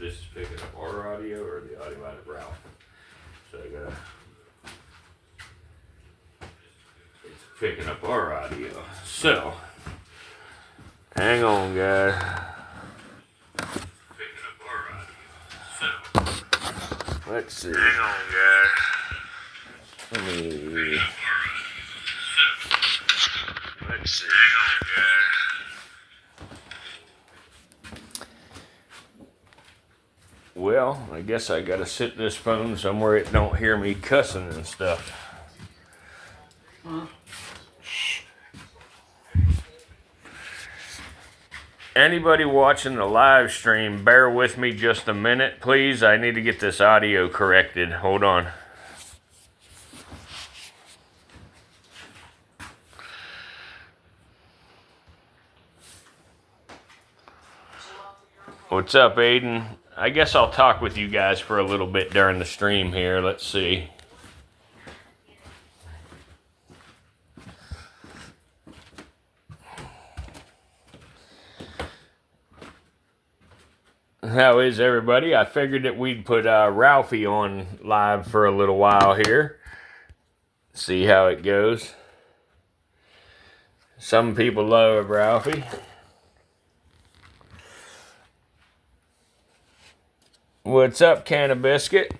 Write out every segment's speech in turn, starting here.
this is picking up our audio or the audio out of Ralph. So I gotta, it's picking up our audio. So, hang on, guys. Picking up our audio. So, let's see. Hang on, guys. Let me. Let's see. Hang on, guys. Well, I guess I gotta sit this phone somewhere it don't hear me cussing and stuff. Huh? Anybody watching the live stream, bear with me just a minute, please. I need to get this audio corrected. Hold on. What's up, Aiden? I guess I'll talk with you guys for a little bit during the stream here. Let's see. How is everybody? I figured that we'd put Ralphie on live for a little while here. See how it goes. Some people love Ralphie. What's up, Can of Biscuit?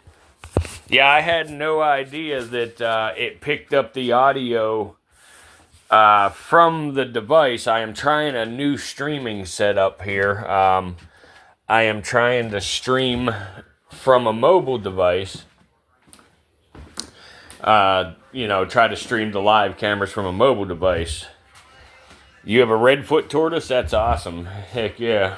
Yeah, I had no idea that it picked up the audio from the device. I am trying a new streaming setup here. I am trying to stream from a mobile device. You know, try to stream the live cameras from a mobile device. You have a redfoot tortoise? That's awesome. Heck yeah.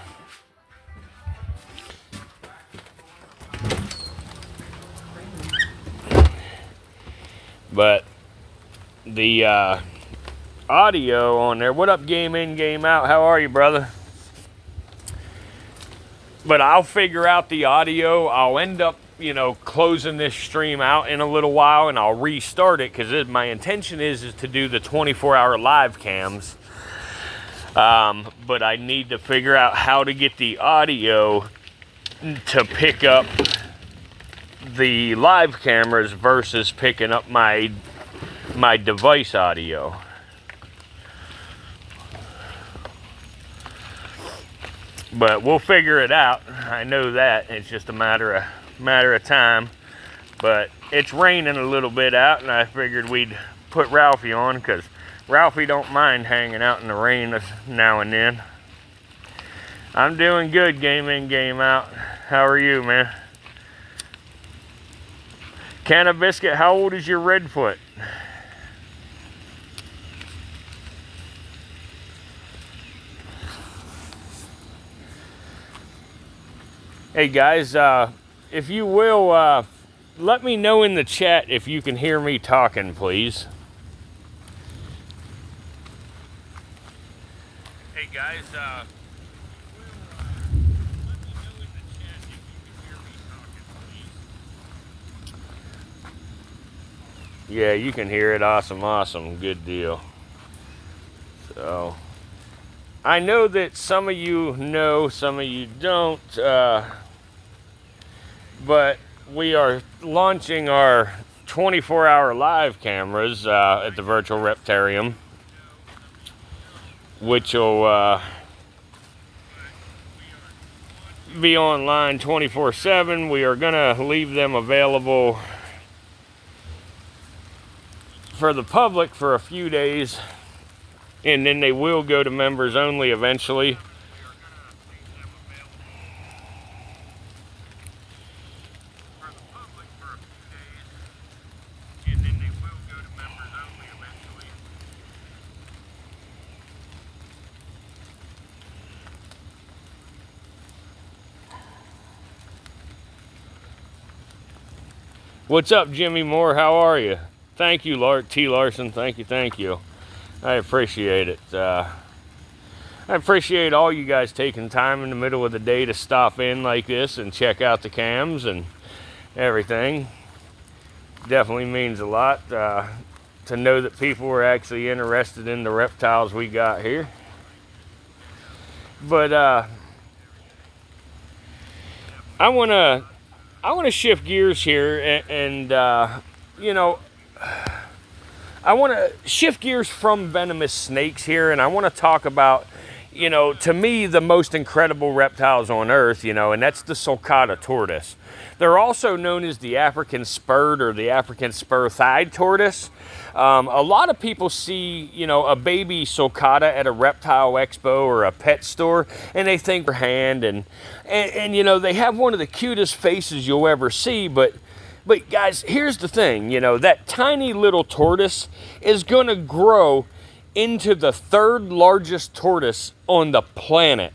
But the audio on there. What up, game in, game out? How are you, brother? But I'll figure out the audio. I'll end up, you know, closing this stream out in a little while, and I'll restart it because my intention is to do the 24-hour live cams. But I need to figure out how to get the audio to pick up the live cameras versus picking up my device audio. But we'll figure it out. I know that. It's just a matter of time. But it's raining a little bit out, and I figured we'd put Ralphie on because Ralphie don't mind hanging out in the rain now and then. I'm doing good, game in, game out. How are you, man? Can of Biscuit, how old is your redfoot? Hey guys, if you will, let me know in the chat if you can hear me talking, please. Hey guys, let me know in the chat if you can hear me talking, please. Yeah, you can hear it. Awesome, awesome. Good deal. So, I know that some of you know, some of you don't, but we are launching our 24-hour live cameras at the Virtual Reptarium, which will be online 24/7. We are going to leave them available for the public for a few days, and then they will go to members only eventually. What's up, Jimmy Moore? How are you? Thank you, T. Larson. Thank you. I appreciate it. I appreciate all you guys taking time in the middle of the day to stop in like this and check out the cams and everything. Definitely means a lot to know that people are actually interested in the reptiles we got here. I wanna shift gears here, and you know, I want to shift gears from venomous snakes here, and I want to talk about, you know, to me, the most incredible reptiles on Earth, you know, and that's the sulcata tortoise. They're also known as the African spurred or the African spur-thighed tortoise. A lot of people see, you know, a baby sulcata at a reptile expo or a pet store, and they think their hand, and you know, they have one of the cutest faces you'll ever see, but guys, here's the thing, you know, that tiny little tortoise is going to grow into the third largest tortoise on the planet.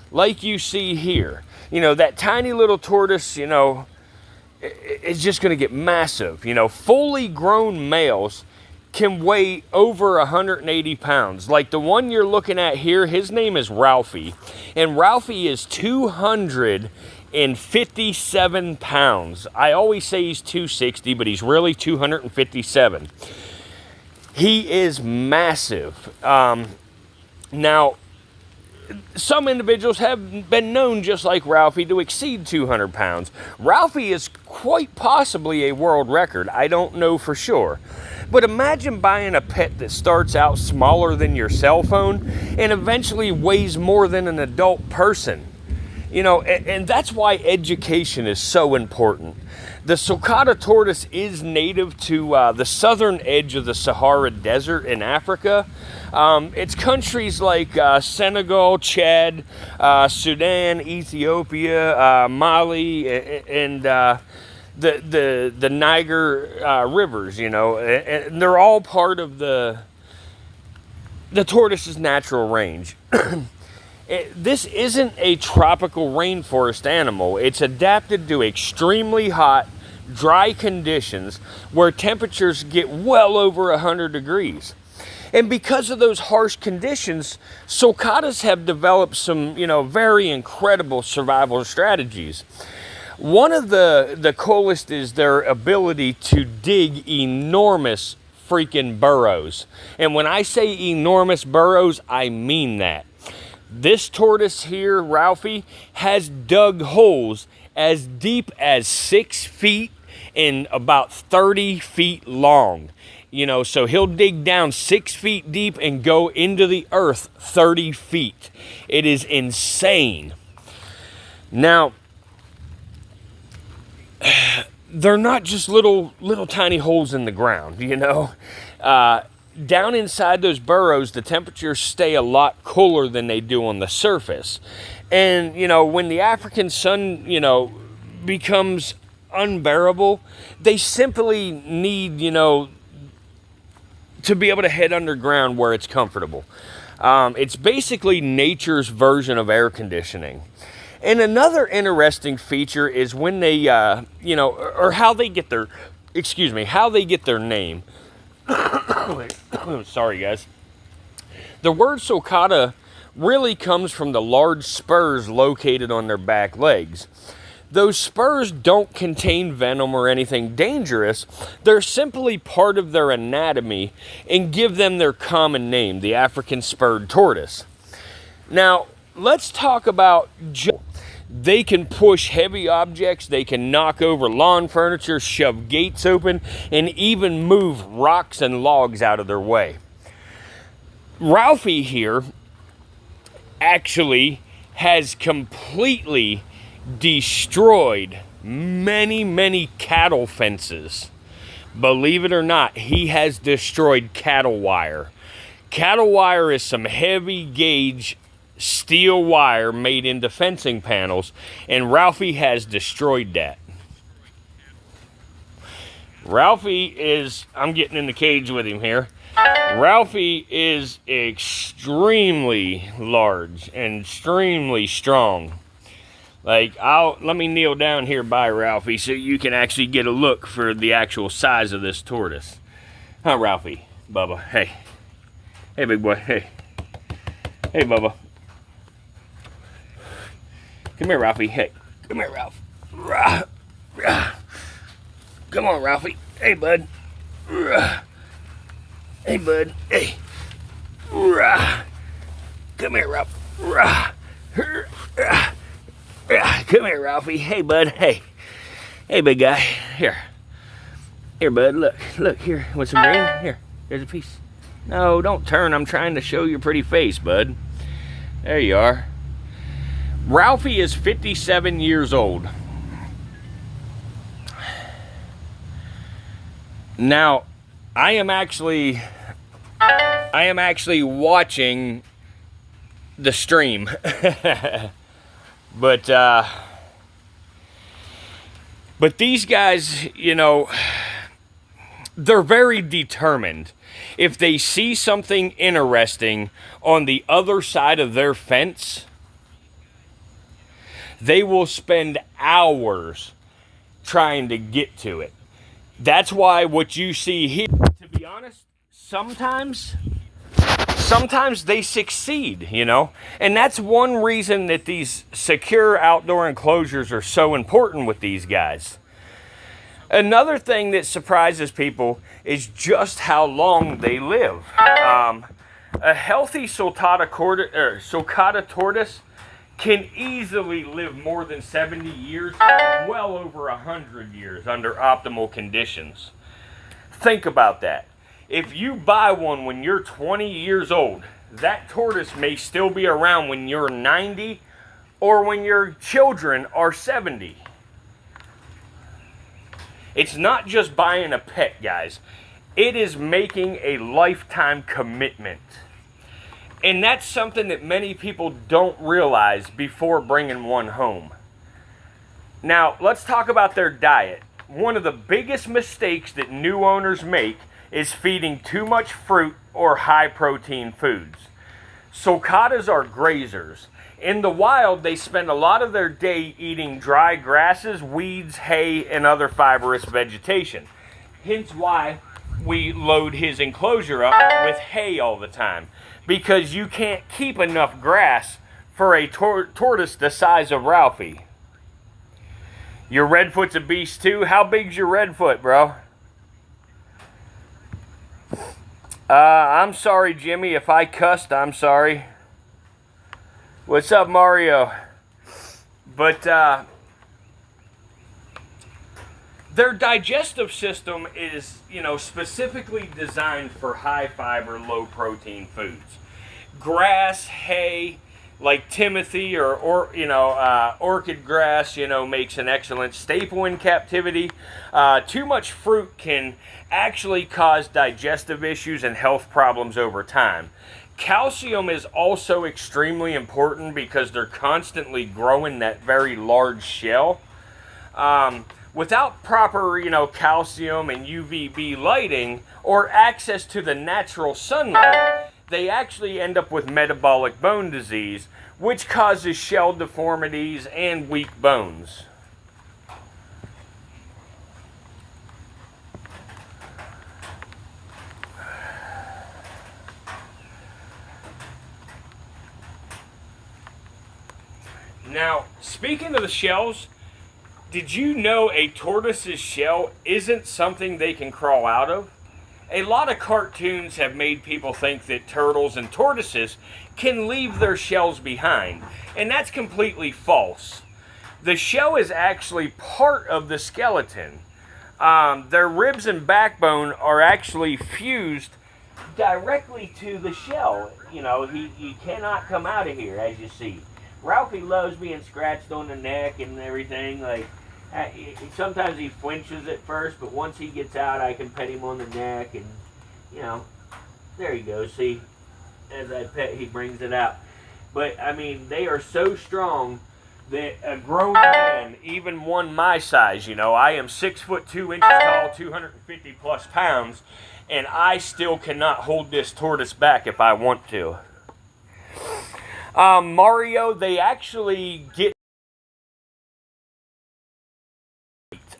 Like you see here. You know, that tiny little tortoise, you know, is just going to get massive. You know, fully grown males can weigh over 180 pounds. Like the one you're looking at here, his name is Ralphie. And Ralphie is 257 pounds. I always say he's 260, but he's really 257. He is massive. Now, some individuals have been known, just like Ralphie, to exceed 200 pounds. Ralphie is quite possibly a world record. I don't know for sure. But imagine buying a pet that starts out smaller than your cell phone and eventually weighs more than an adult person. You know, and that's why education is so important. The sulcata tortoise is native to the southern edge of the Sahara Desert in Africa. It's countries like Senegal, Chad, Sudan, Ethiopia, Mali, and the Niger rivers, you know, and they're all part of the tortoise's natural range. This isn't a tropical rainforest animal. It's adapted to extremely hot, dry conditions where temperatures get well over 100 degrees. And because of those harsh conditions, sulcatas have developed some, you know, very incredible survival strategies. One of the coolest is their ability to dig enormous freaking burrows. And when I say enormous burrows, I mean that. This tortoise here, Ralphie, has dug holes as deep as 6 feet and about 30 feet long. You know, so he'll dig down 6 feet deep and go into the earth 30 feet. It is insane. Now, they're not just little tiny holes in the ground, you know. Down inside those burrows, the temperatures stay a lot cooler than they do on the surface. And, you know, when the African sun, you know, becomes unbearable, they simply need, you know, to be able to head underground where it's comfortable. It's basically nature's version of air conditioning. And another interesting feature is when they, you know, or how they get their, how they get their name. Sorry, guys. The word sulcata really comes from the large spurs located on their back legs. Those spurs don't contain venom or anything dangerous. They're simply part of their anatomy and give them their common name, the African spurred tortoise. Now, let's talk about they can push heavy objects, they can knock over lawn furniture, shove gates open, and even move rocks and logs out of their way. Ralphie here actually has completely destroyed many cattle fences. Believe it or not, he has destroyed cattle wire. Cattle wire is some heavy gauge steel wire made into fencing panels, and Ralphie has destroyed that. Ralphie is, I'm getting in the cage with him here. Ralphie is extremely large and extremely strong. Like, let me kneel down here by Ralphie so you can actually get a look for the actual size of this tortoise. Huh, Ralphie? Bubba, hey. Hey, big boy, hey. Hey, Bubba. Come here, Ralphie. Hey, come here, Ralph. Come on, Ralphie. Hey, bud. Hey, bud. Hey. Come here, Ralph. Yeah, come here, Ralphie. Hey, bud. Hey. Hey, big guy. Here. Here, bud. Look. Here. Want some green? Here. There's a piece. No, don't turn. I'm trying to show your pretty face, bud. There you are. Ralphie is 57 years old. Now, I am actually watching the stream. But these guys, you know, they're very determined. If they see something interesting on the other side of their fence, they will spend hours trying to get to it. That's why what you see here, to be honest, sometimes they succeed, you know? And that's one reason that these secure outdoor enclosures are so important with these guys. Another thing that surprises people is just how long they live. A healthy sulcata tortoise can easily live more than 70 years, well over 100 years under optimal conditions. Think about that. If you buy one when you're 20 years old, that tortoise may still be around when you're 90 or when your children are 70. It's not just buying a pet, guys. It is making a lifetime commitment. And that's something that many people don't realize before bringing one home. Now, let's talk about their diet. One of the biggest mistakes that new owners make is feeding too much fruit or high-protein foods. Sulcatas are grazers. In the wild, they spend a lot of their day eating dry grasses, weeds, hay, and other fibrous vegetation. Hence why we load his enclosure up with hay all the time, because you can't keep enough grass for a tortoise the size of Ralphie. Your Redfoot's a beast too. How big's your Redfoot, bro? I'm sorry, Jimmy. If I cussed, I'm sorry. What's up, Mario? But their digestive system is, you know, specifically designed for high fiber, low protein foods. Grass, hay, like Timothy or orchid grass, you know, makes an excellent staple in captivity. Too much fruit can actually cause digestive issues and health problems over time. Calcium is also extremely important because they're constantly growing that very large shell. Without proper, you know, calcium and UVB lighting or access to the natural sunlight, they actually end up with metabolic bone disease, which causes shell deformities and weak bones. Now, speaking of the shells, did you know a tortoise's shell isn't something they can crawl out of? A lot of cartoons have made people think that turtles and tortoises can leave their shells behind, and that's completely false. The shell is actually part of the skeleton. Their ribs and backbone are actually fused directly to the shell. You know, he cannot come out of here, as you see. Ralphie loves being scratched on the neck and everything. Like, sometimes he flinches at first, but once he gets out, I can pet him on the neck, and, you know, there you go. See, as I pet, he brings it out. But, I mean, they are so strong that a grown man, even one my size, you know, I am 6 foot 2 inches tall, 250 plus pounds, and I still cannot hold this tortoise back if I want to. Mario, they actually get...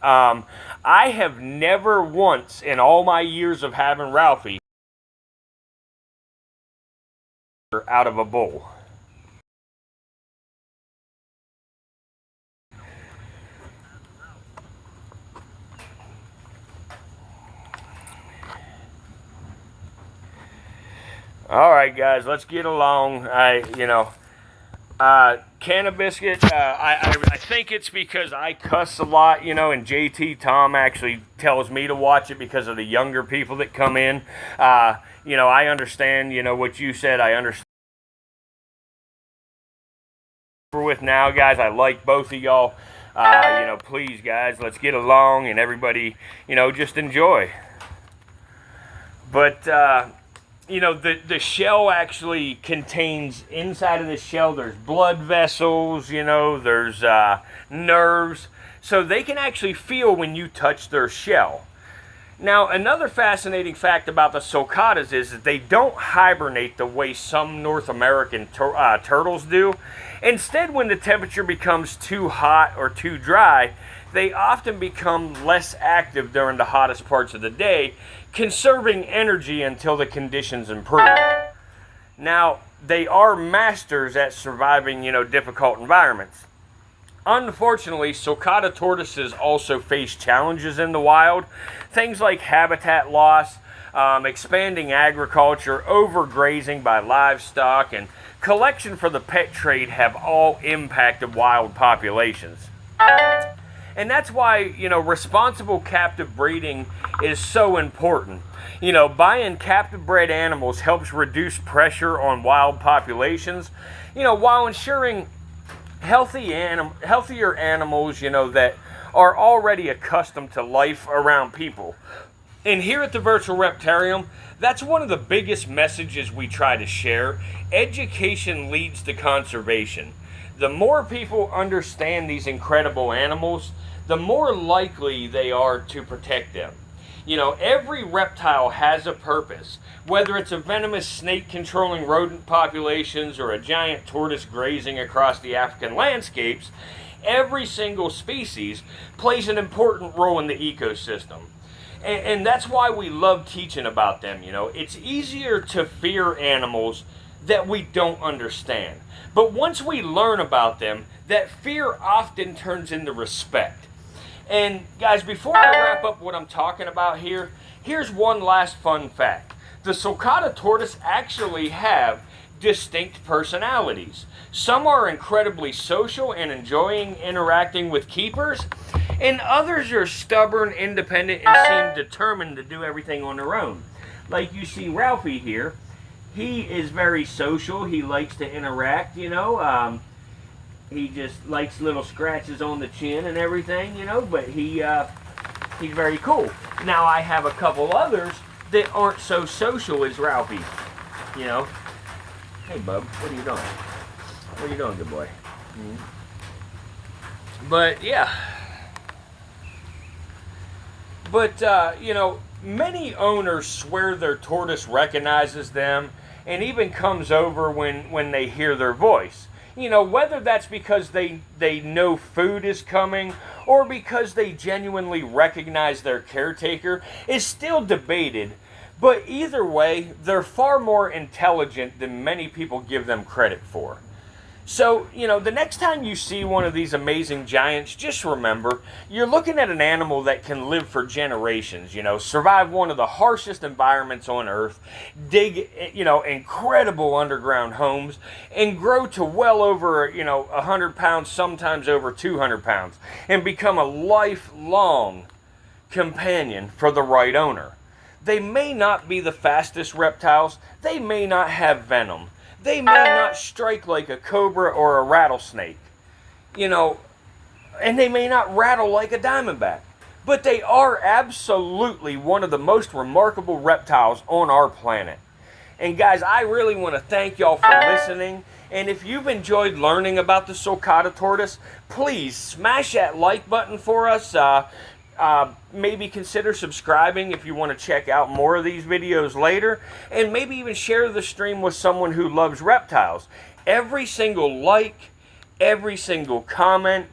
I have never once in all my years of having Ralphie out of a bowl. All right, guys, let's get along. Cannabiscuit, I think it's because I cuss a lot, you know, and JT Tom actually tells me to watch it because of the younger people that come in. You know, I understand, you know, what you said. I understand. We're with now, guys. I like both of y'all. You know, please, guys, let's get along and everybody, you know, just enjoy. But, you know, the shell actually contains, inside of the shell, there's blood vessels, you know, there's nerves. So they can actually feel when you touch their shell. Now, another fascinating fact about the sulcatas is that they don't hibernate the way some North American turtles do. Instead, when the temperature becomes too hot or too dry, they often become less active during the hottest parts of the day, conserving energy until the conditions improve. Now, they are masters at surviving, you know, difficult environments. Unfortunately, sulcata tortoises also face challenges in the wild. Things like habitat loss, expanding agriculture, overgrazing by livestock, and collection for the pet trade have all impacted wild populations. And that's why, you know, responsible captive breeding is so important. You know, buying captive bred animals helps reduce pressure on wild populations, you know, while ensuring healthier animals, you know, that are already accustomed to life around people. And here at the Virtual Reptarium, that's one of the biggest messages we try to share. Education leads to conservation. The more people understand these incredible animals, the more likely they are to protect them. You know, every reptile has a purpose, whether it's a venomous snake controlling rodent populations or a giant tortoise grazing across the African landscapes. Every single species plays an important role in the ecosystem. And that's why we love teaching about them. You know, it's easier to fear animals that we don't understand. But once we learn about them, that fear often turns into respect. And guys, before I wrap up what I'm talking about here, here's one last fun fact. The sulcata tortoise actually have distinct personalities. Some are incredibly social and enjoying interacting with keepers, and others are stubborn, independent, and seem determined to do everything on their own. Like you see Ralphie here, he is very social. He likes to interact, you know. He just likes little scratches on the chin and everything, you know, but he's very cool. Now, I have a couple others that aren't so social as Ralphie, you know. Hey, bub, what are you doing? What are you doing, good boy? But, yeah. But, you know, many owners swear their tortoise recognizes them and even comes over when they hear their voice. You know, whether that's because they know food is coming or because they genuinely recognize their caretaker is still debated. But either way, they're far more intelligent than many people give them credit for. So, you know, the next time you see one of these amazing giants, just remember, you're looking at an animal that can live for generations, you know, survive one of the harshest environments on Earth, dig, you know, incredible underground homes, and grow to well over, you know, 100 pounds, sometimes over 200 pounds, and become a lifelong companion for the right owner. They may not be the fastest reptiles, they may not have venom, they may not strike like a cobra or a rattlesnake, you know, and they may not rattle like a diamondback, but they are absolutely one of the most remarkable reptiles on our planet. And guys, I really want to thank y'all for listening, and if you've enjoyed learning about the sulcata tortoise, please smash that like button for us. Maybe consider subscribing if you want to check out more of these videos later, and maybe even share the stream with someone who loves reptiles. Every single like, every single comment,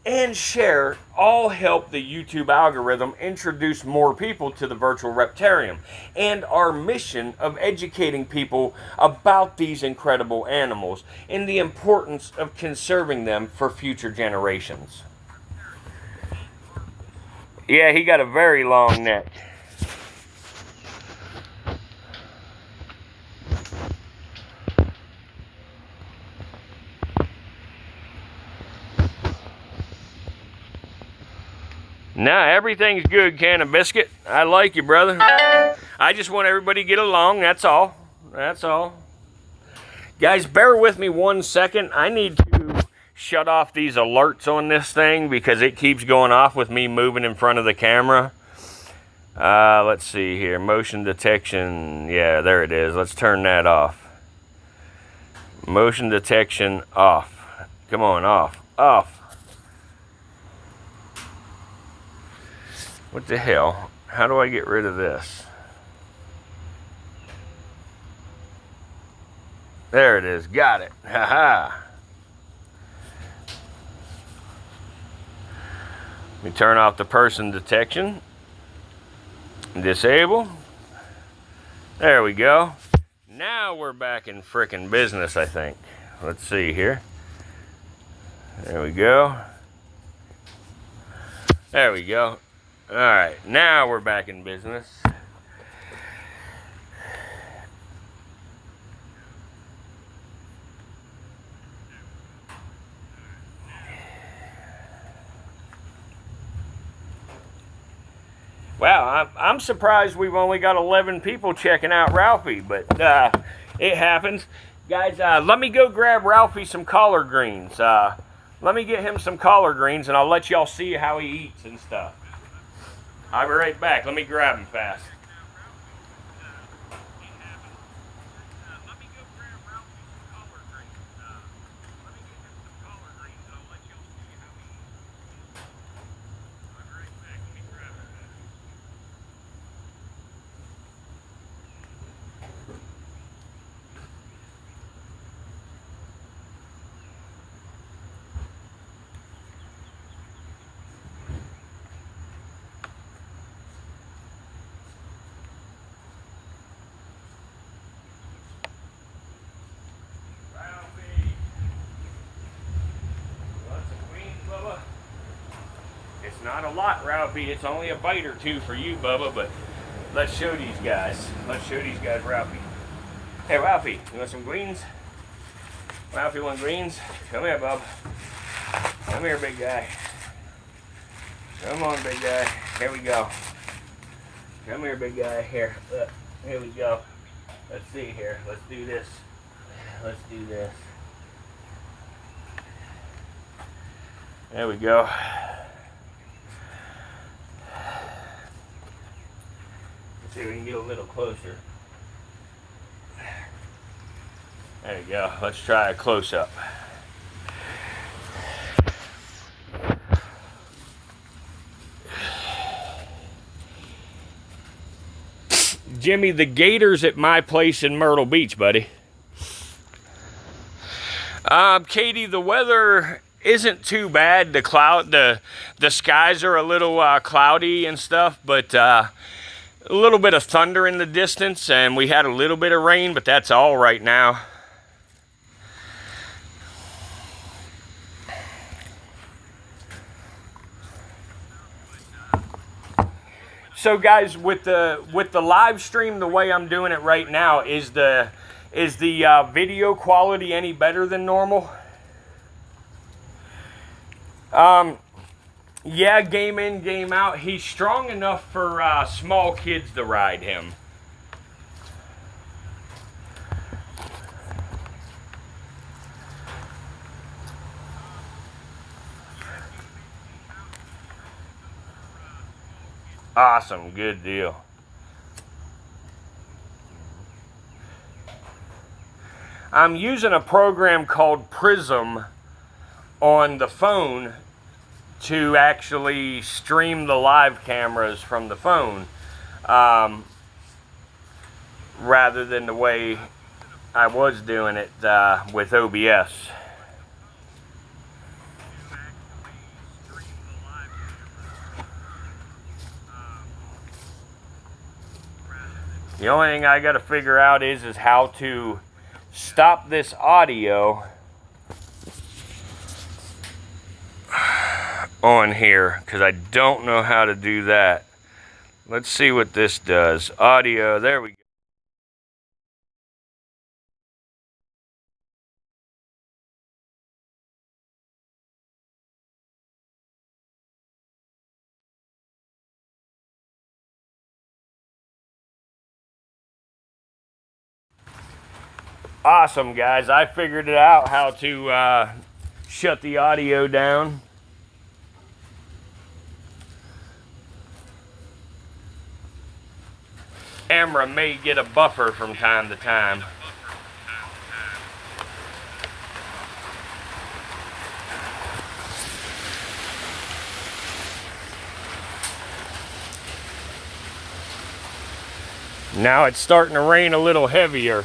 and share all help the YouTube algorithm introduce more people to the Virtual Reptarium and our mission of educating people about these incredible animals and the importance of conserving them for future generations. Yeah, he got a very long neck. Nah, everything's good, Can of Biscuit. I like you, brother. I just want everybody to get along, that's all. That's all. Guys, bear with me 1 second. I need to shut off these alerts on this thing because it keeps going off with me moving in front of the camera. Let's see here. Motion detection. Yeah, there it is. Let's turn that off. Motion detection off. Come on, off. Off. What the hell? How do I get rid of this? There it is. Got it. Haha. Let me turn off the person detection. Disable. There we go. Now we're back in frickin' business, I think. Let's see here. There we go. There we go. Alright, now we're back in business. Wow, I'm surprised we've only got 11 people checking out Ralphie, but it happens. Guys, let me go grab Ralphie some collard greens. Let me get him some collard greens, and I'll let y'all see how he eats and stuff. I'll be right back. Let me grab him fast. It's not a lot, Ralphie. It's only a bite or two for you, Bubba, but let's show these guys. Let's show these guys Ralphie. Hey, Ralphie, you want some greens? Ralphie, want greens? Come here, Bub. Come here, big guy. Come on, big guy. Here we go. Come here, big guy. Here. Look. Here we go. Let's see here. Let's do this. Let's do this. There we go. Let's see if we can get a little closer. There you go. Let's try a close-up. Jimmy, the gators at my place in Myrtle Beach, buddy. Katie, the weather isn't too bad. The skies are a little cloudy and stuff, but a little bit of thunder in the distance, and we had a little bit of rain, but that's all right now. So guys, with the live stream, the way I'm doing it right now, is the video quality any better than normal? Yeah, game in, game out. He's strong enough for small kids to ride him. Awesome, good deal. I'm using a program called Prism on the phone to actually stream the live cameras from the phone, rather than the way I was doing it with OBS. The only thing I got to figure out is how to stop this audio on here, because I don't know how to do that. Let's see what this does. Audio, there we go. Awesome, guys. I figured it out how to shut the audio down. Camera may get a buffer from time to time. Now it's starting to rain a little heavier.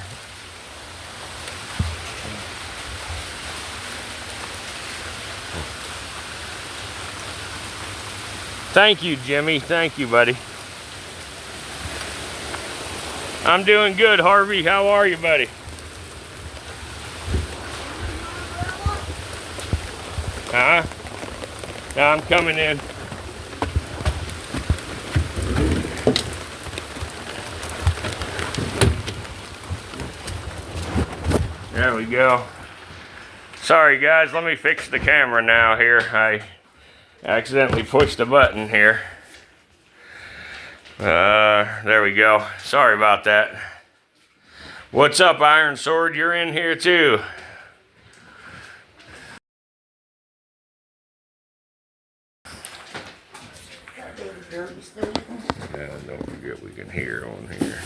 Thank you, Jimmy. Thank you, buddy. I'm doing good, Harvey. How are you, buddy? Huh? I'm coming in. There we go. Sorry, guys. Let me fix the camera now here. I accidentally pushed a button here. There we go. Sorry about that. What's up, Iron Sword? You're in here too. Yeah, don't forget we can hear on here.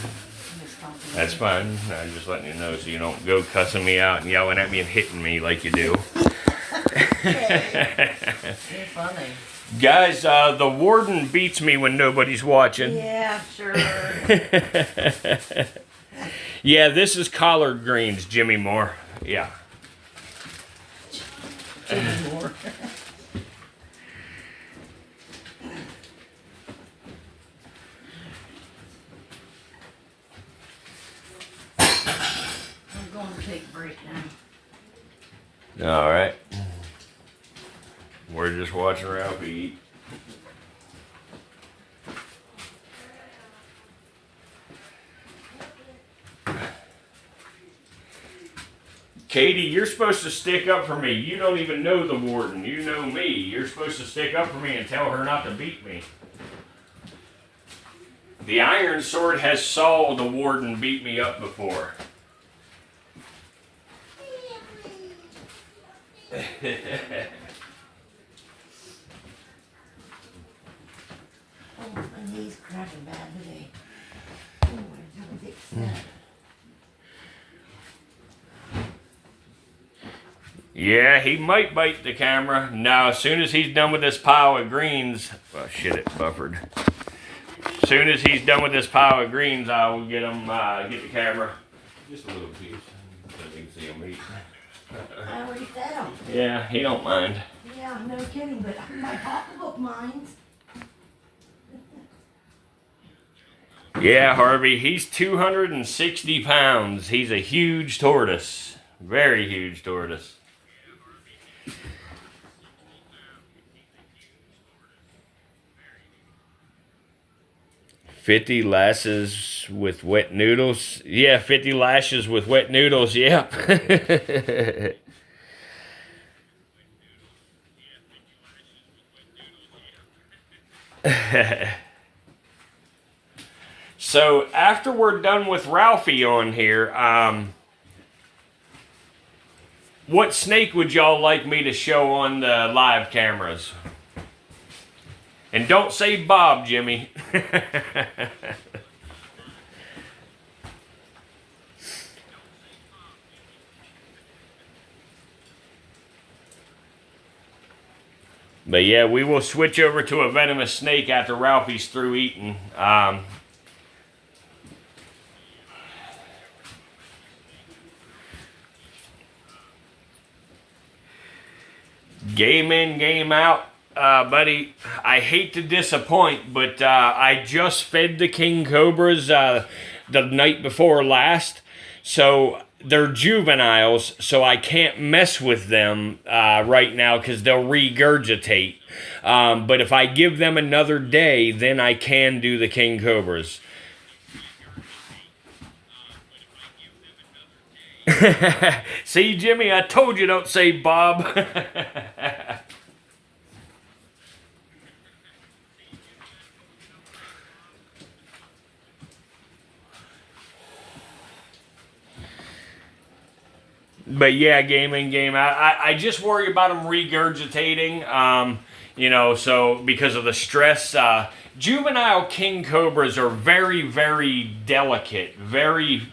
That's fine. I'm just letting you know so you don't go cussing me out and yelling at me and hitting me like you do. You're funny. Guys, the warden beats me when nobody's watching. Yeah, sure. Yeah, this is collard greens, Jimmy Moore. Yeah. Jimmy Moore. I'm going to take a break now. All right. We're just watching Ralphie eat. Katie, you're supposed to stick up for me. You don't even know the warden. You know me. You're supposed to stick up for me and tell her not to beat me. The Iron Sword has saw the warden beat me up before. Oh, my knee's cracking bad today. Oh, I have a big snap. Yeah, he might bite the camera. Now, as soon as he's done with this pile of greens... Well, shit, it buffered. As soon as he's done with this pile of greens, I will get him, get the camera. Just a little piece, so you can see him eat. I already fed him. Yeah, he don't mind. Yeah, no kidding, but my pocketbook minds. Yeah, Harvey, he's 260 pounds. He's a huge tortoise. Very huge tortoise. $50 lashes with wet noodles. Yeah, 50 lashes with wet noodles. Yeah. So after we're done with Ralphie on here, what snake would y'all like me to show on the live cameras? And don't say Bob, Jimmy. But yeah, we will switch over to a venomous snake after Ralphie's through eating. Game in, game out. Buddy, I hate to disappoint, but I just fed the king cobras the night before last, so they're juveniles, so I can't mess with them right now because they'll regurgitate. But if I give them another day, then I can do the king cobras. See, Jimmy, I told you don't say Bob. But yeah, game. I just worry about them regurgitating. You know, so because of the stress, juvenile king cobras are very, very delicate, very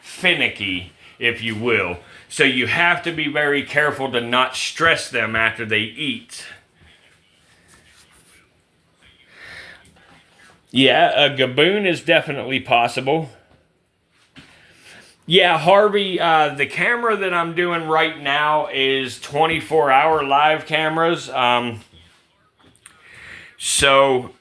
finicky, if you will. So you have to be very careful to not stress them after they eat. Yeah, a gaboon is definitely possible. Yeah, Harvey, the camera that I'm doing right now is 24-hour live cameras. So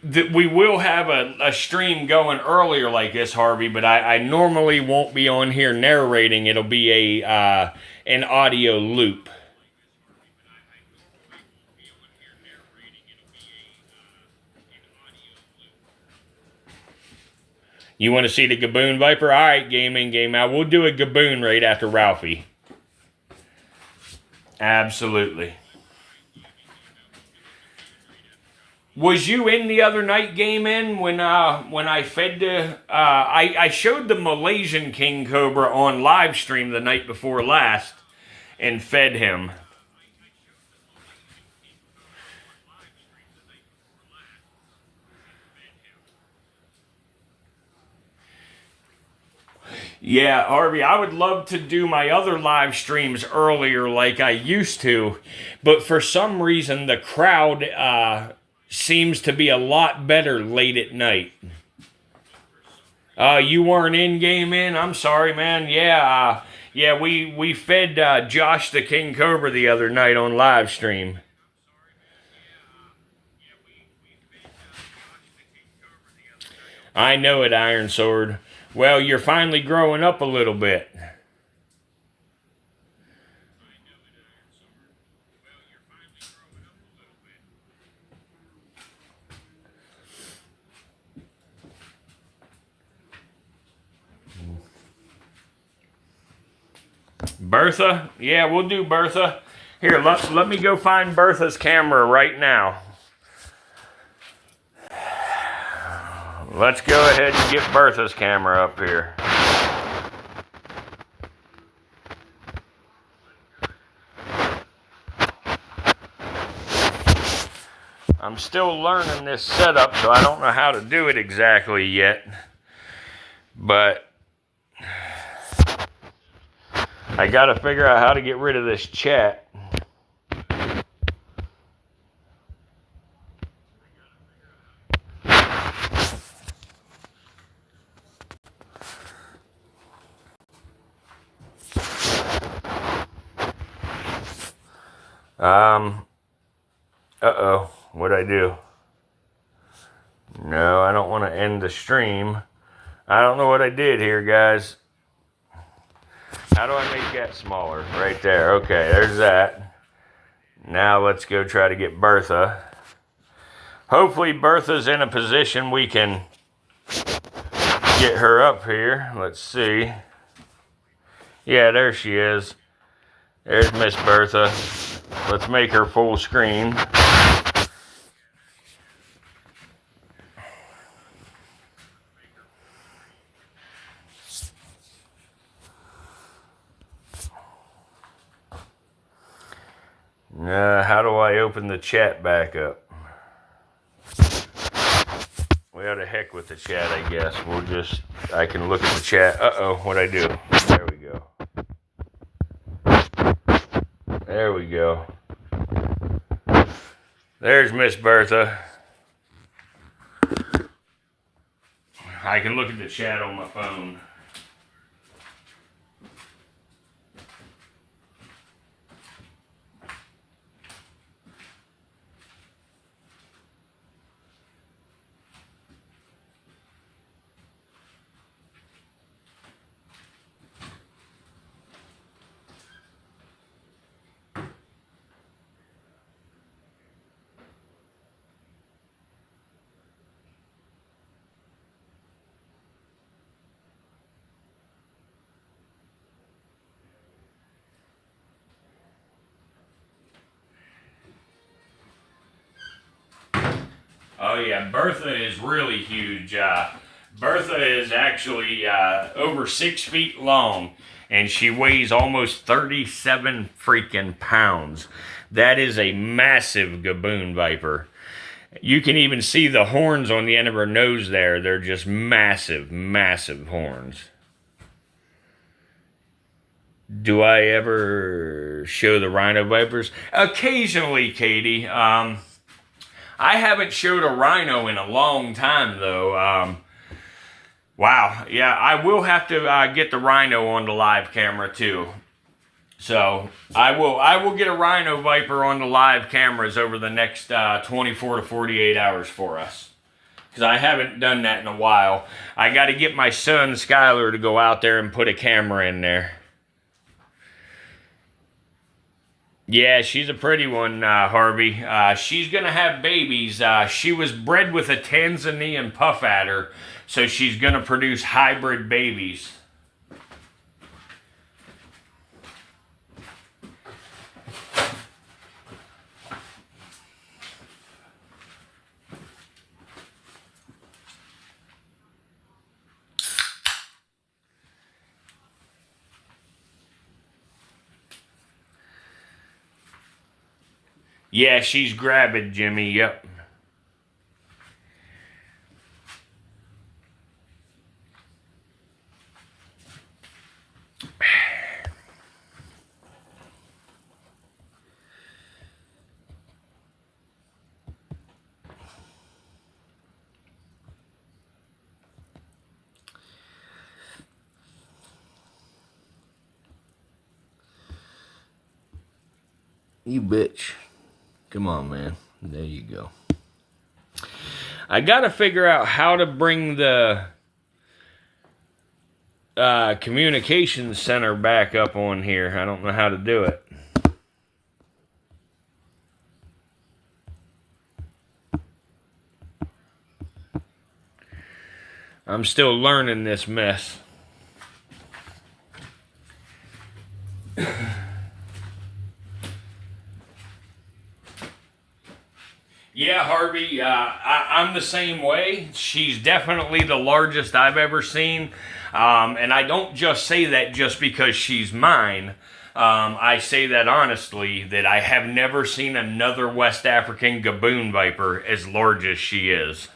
we will have a stream going earlier like this, Harvey, but I normally won't be on here narrating. It'll be an audio loop. You want to see the Gaboon Viper? All right, game in, game out. We'll do a Gaboon right after Ralphie. Absolutely. Was you in the other night, game in, when I fed the I showed the Malaysian King Cobra on live stream the night before last and fed him. Yeah, Harvey, I would love to do my other live streams earlier like I used to, but for some reason the crowd seems to be a lot better late at night. You weren't in game in? I'm sorry, man. Yeah, we fed Josh the King Cobra the other night on live stream. I know it, Iron Sword. Well, you're finally growing up a little bit. Bertha? Yeah, we'll do Bertha. Here, let me go find Bertha's camera right now. Let's go ahead and get Bertha's camera up here. I'm still learning this setup, so I don't know how to do it exactly yet. But I gotta figure out how to get rid of this chat. Uh-oh, what'd I do? No, I don't want to end the stream. I don't know what I did here, guys. How do I make that smaller? Right there. Okay, there's that. Now let's go try to get Bertha. Hopefully Bertha's in a position we can get her up here. Let's see. Yeah, there she is. There's Miss Bertha. Let's make her full screen. How do I open the chat back up? Well, to heck with the chat, I guess. I can look at the chat. Uh-oh, what'd I do? There we go. There we go. There's Miss Bertha. I can look at the chat on my phone. Oh yeah, Bertha is really huge. Bertha is actually over 6 feet long, and she weighs almost 37 freaking pounds. That is a massive gaboon viper. You can even see the horns on the end of her nose there. They're just massive, massive horns. Do I ever show the rhino vipers? Occasionally, Katie. I haven't showed a rhino in a long time, though. Wow, yeah, I will have to get the rhino on the live camera too. So I will get a rhino viper on the live cameras over the next 24 to 48 hours for us, because I haven't done that in a while. I got to get my son Skylar to go out there and put a camera in there. Yeah, she's a pretty one, Harvey. She's going to have babies. She was bred with a Tanzanian puff adder, so she's going to produce hybrid babies. Yeah, she's gravid, Jimmy. Yep. You bitch. Come on, man. There you go. I gotta figure out how to bring the communications center back up on here. I don't know how to do it. I'm still learning this mess. Yeah, Harvey, I'm the same way. She's definitely the largest I've ever seen. And I don't just say that just because she's mine. I say that honestly, that I have never seen another West African gaboon viper as large as she is.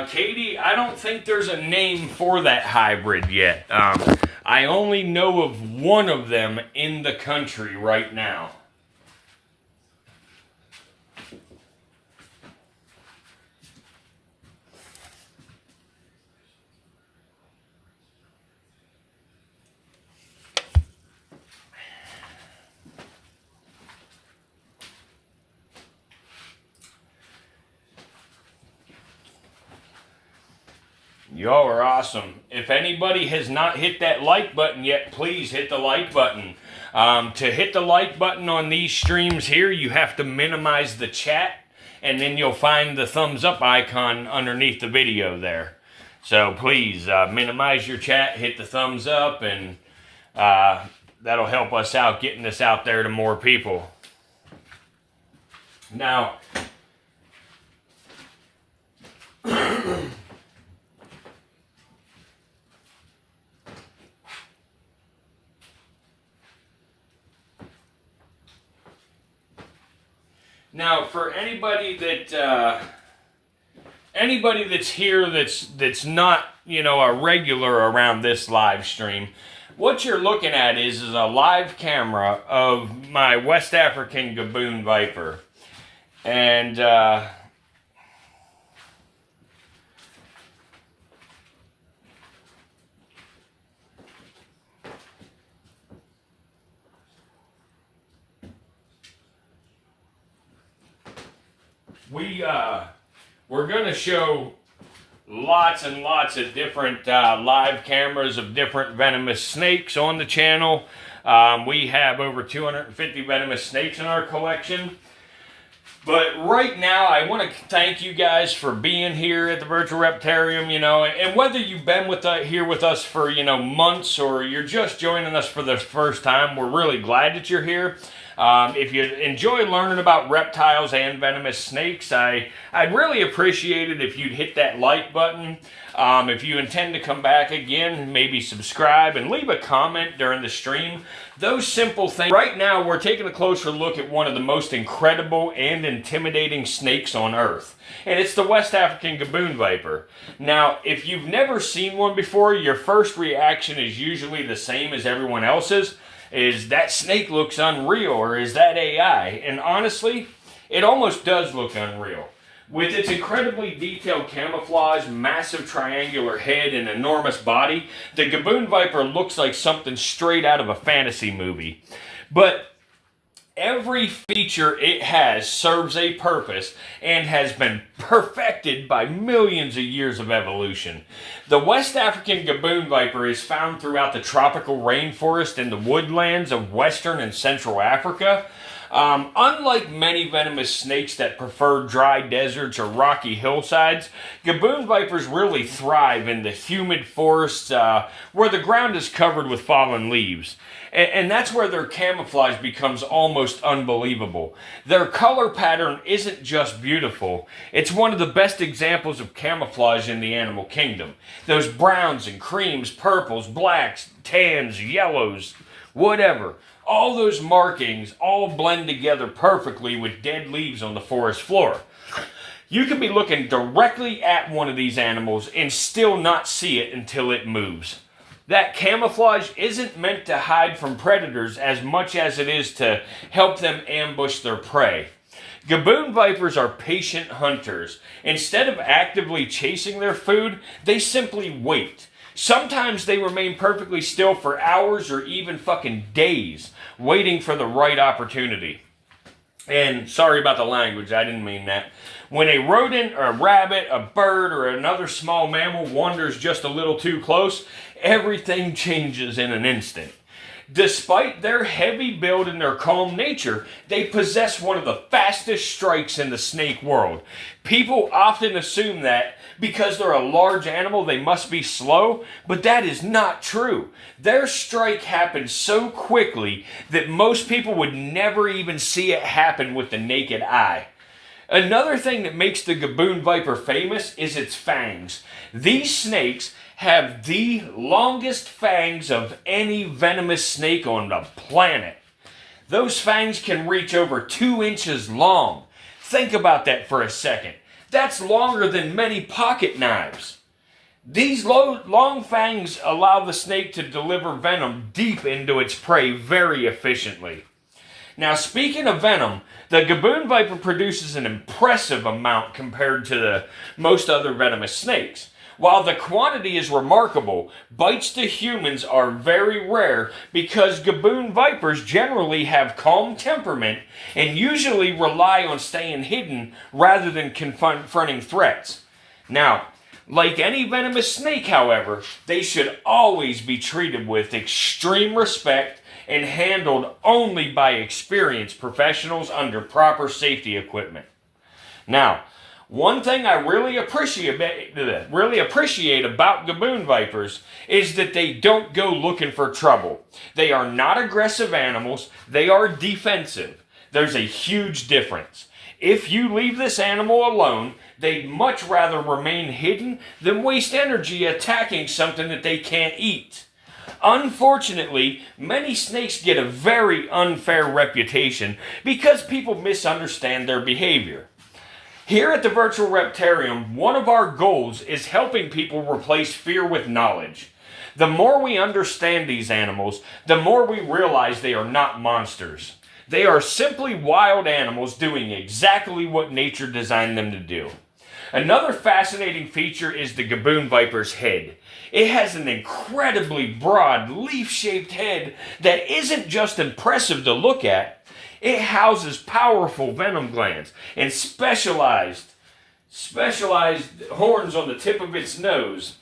Katie, I don't think there's a name for that hybrid yet. I only know of one of them in the country right now. Y'all are awesome. If anybody has not hit that like button yet, please hit the like button. To hit the like button on these streams here, you have to minimize the chat, and then you'll find the thumbs up icon underneath the video there. So please minimize your chat, hit the thumbs up, and that'll help us out getting this out there to more people. Now, now, for anybody that's here that's not, you know, a regular around this live stream, what you're looking at is a live camera of my West African gaboon viper, and we're going to show lots and lots of different live cameras of different venomous snakes on the channel. We have over 250 venomous snakes in our collection. But right now, I want to thank you guys for being here at the Virtual Reptarium, you know, and whether you've been here with us for, you know, months, or you're just joining us for the first time, we're really glad that you're here. If you enjoy learning about reptiles and venomous snakes, I'd really appreciate it if you'd hit that like button. If you intend to come back again, maybe subscribe and leave a comment during the stream. Those simple things. Right now, we're taking a closer look at one of the most incredible and intimidating snakes on Earth. And it's the West African gaboon viper. Now, if you've never seen one before, your first reaction is usually the same as everyone else's. Is that snake looks unreal, or is that AI? And honestly, it almost does look unreal. With its incredibly detailed camouflage, massive triangular head, and enormous body, the gaboon viper looks like something straight out of a fantasy movie. But every feature it has serves a purpose and has been perfected by millions of years of evolution. The West African gaboon viper is found throughout the tropical rainforest and the woodlands of Western and Central Africa. Unlike many venomous snakes that prefer dry deserts or rocky hillsides, gaboon vipers really thrive in the humid forests where the ground is covered with fallen leaves. And that's where their camouflage becomes almost unbelievable. Their color pattern isn't just beautiful, it's one of the best examples of camouflage in the animal kingdom. Those browns and creams, purples, blacks, tans, yellows, whatever. All those markings all blend together perfectly with dead leaves on the forest floor. You can be looking directly at one of these animals and still not see it until it moves. That camouflage isn't meant to hide from predators as much as it is to help them ambush their prey. Gaboon vipers are patient hunters. Instead of actively chasing their food, they simply wait. Sometimes they remain perfectly still for hours or even fucking days, waiting for the right opportunity. And sorry about the language, I didn't mean that. When a rodent, or a rabbit, a bird, or another small mammal wanders just a little too close, everything changes in an instant. Despite their heavy build and their calm nature, they possess one of the fastest strikes in the snake world. People often assume that because they're a large animal, they must be slow, but that is not true. Their strike happens so quickly that most people would never even see it happen with the naked eye. Another thing that makes the gaboon viper famous is its fangs. These snakes have the longest fangs of any venomous snake on the planet. Those fangs can reach over 2 inches long. Think about that for a second. That's longer than many pocket knives. These long fangs allow the snake to deliver venom deep into its prey very efficiently. Now, speaking of venom, the gaboon viper produces an impressive amount compared to most other venomous snakes. While the quantity is remarkable, bites to humans are very rare because gaboon vipers generally have calm temperament and usually rely on staying hidden rather than confronting threats. Now, like any venomous snake, however, they should always be treated with extreme respect and handled only by experienced professionals under proper safety equipment. Now, one thing I really appreciate about gaboon vipers is that they don't go looking for trouble. They are not aggressive animals, they are defensive. There's a huge difference. If you leave this animal alone, they'd much rather remain hidden than waste energy attacking something that they can't eat. Unfortunately, many snakes get a very unfair reputation because people misunderstand their behavior. Here at the Virtual Reptarium, one of our goals is helping people replace fear with knowledge. The more we understand these animals, the more we realize they are not monsters. They are simply wild animals doing exactly what nature designed them to do. Another fascinating feature is the gaboon viper's head. It has an incredibly broad, leaf-shaped head that isn't just impressive to look at. It houses powerful venom glands and specialized horns on the tip of its nose.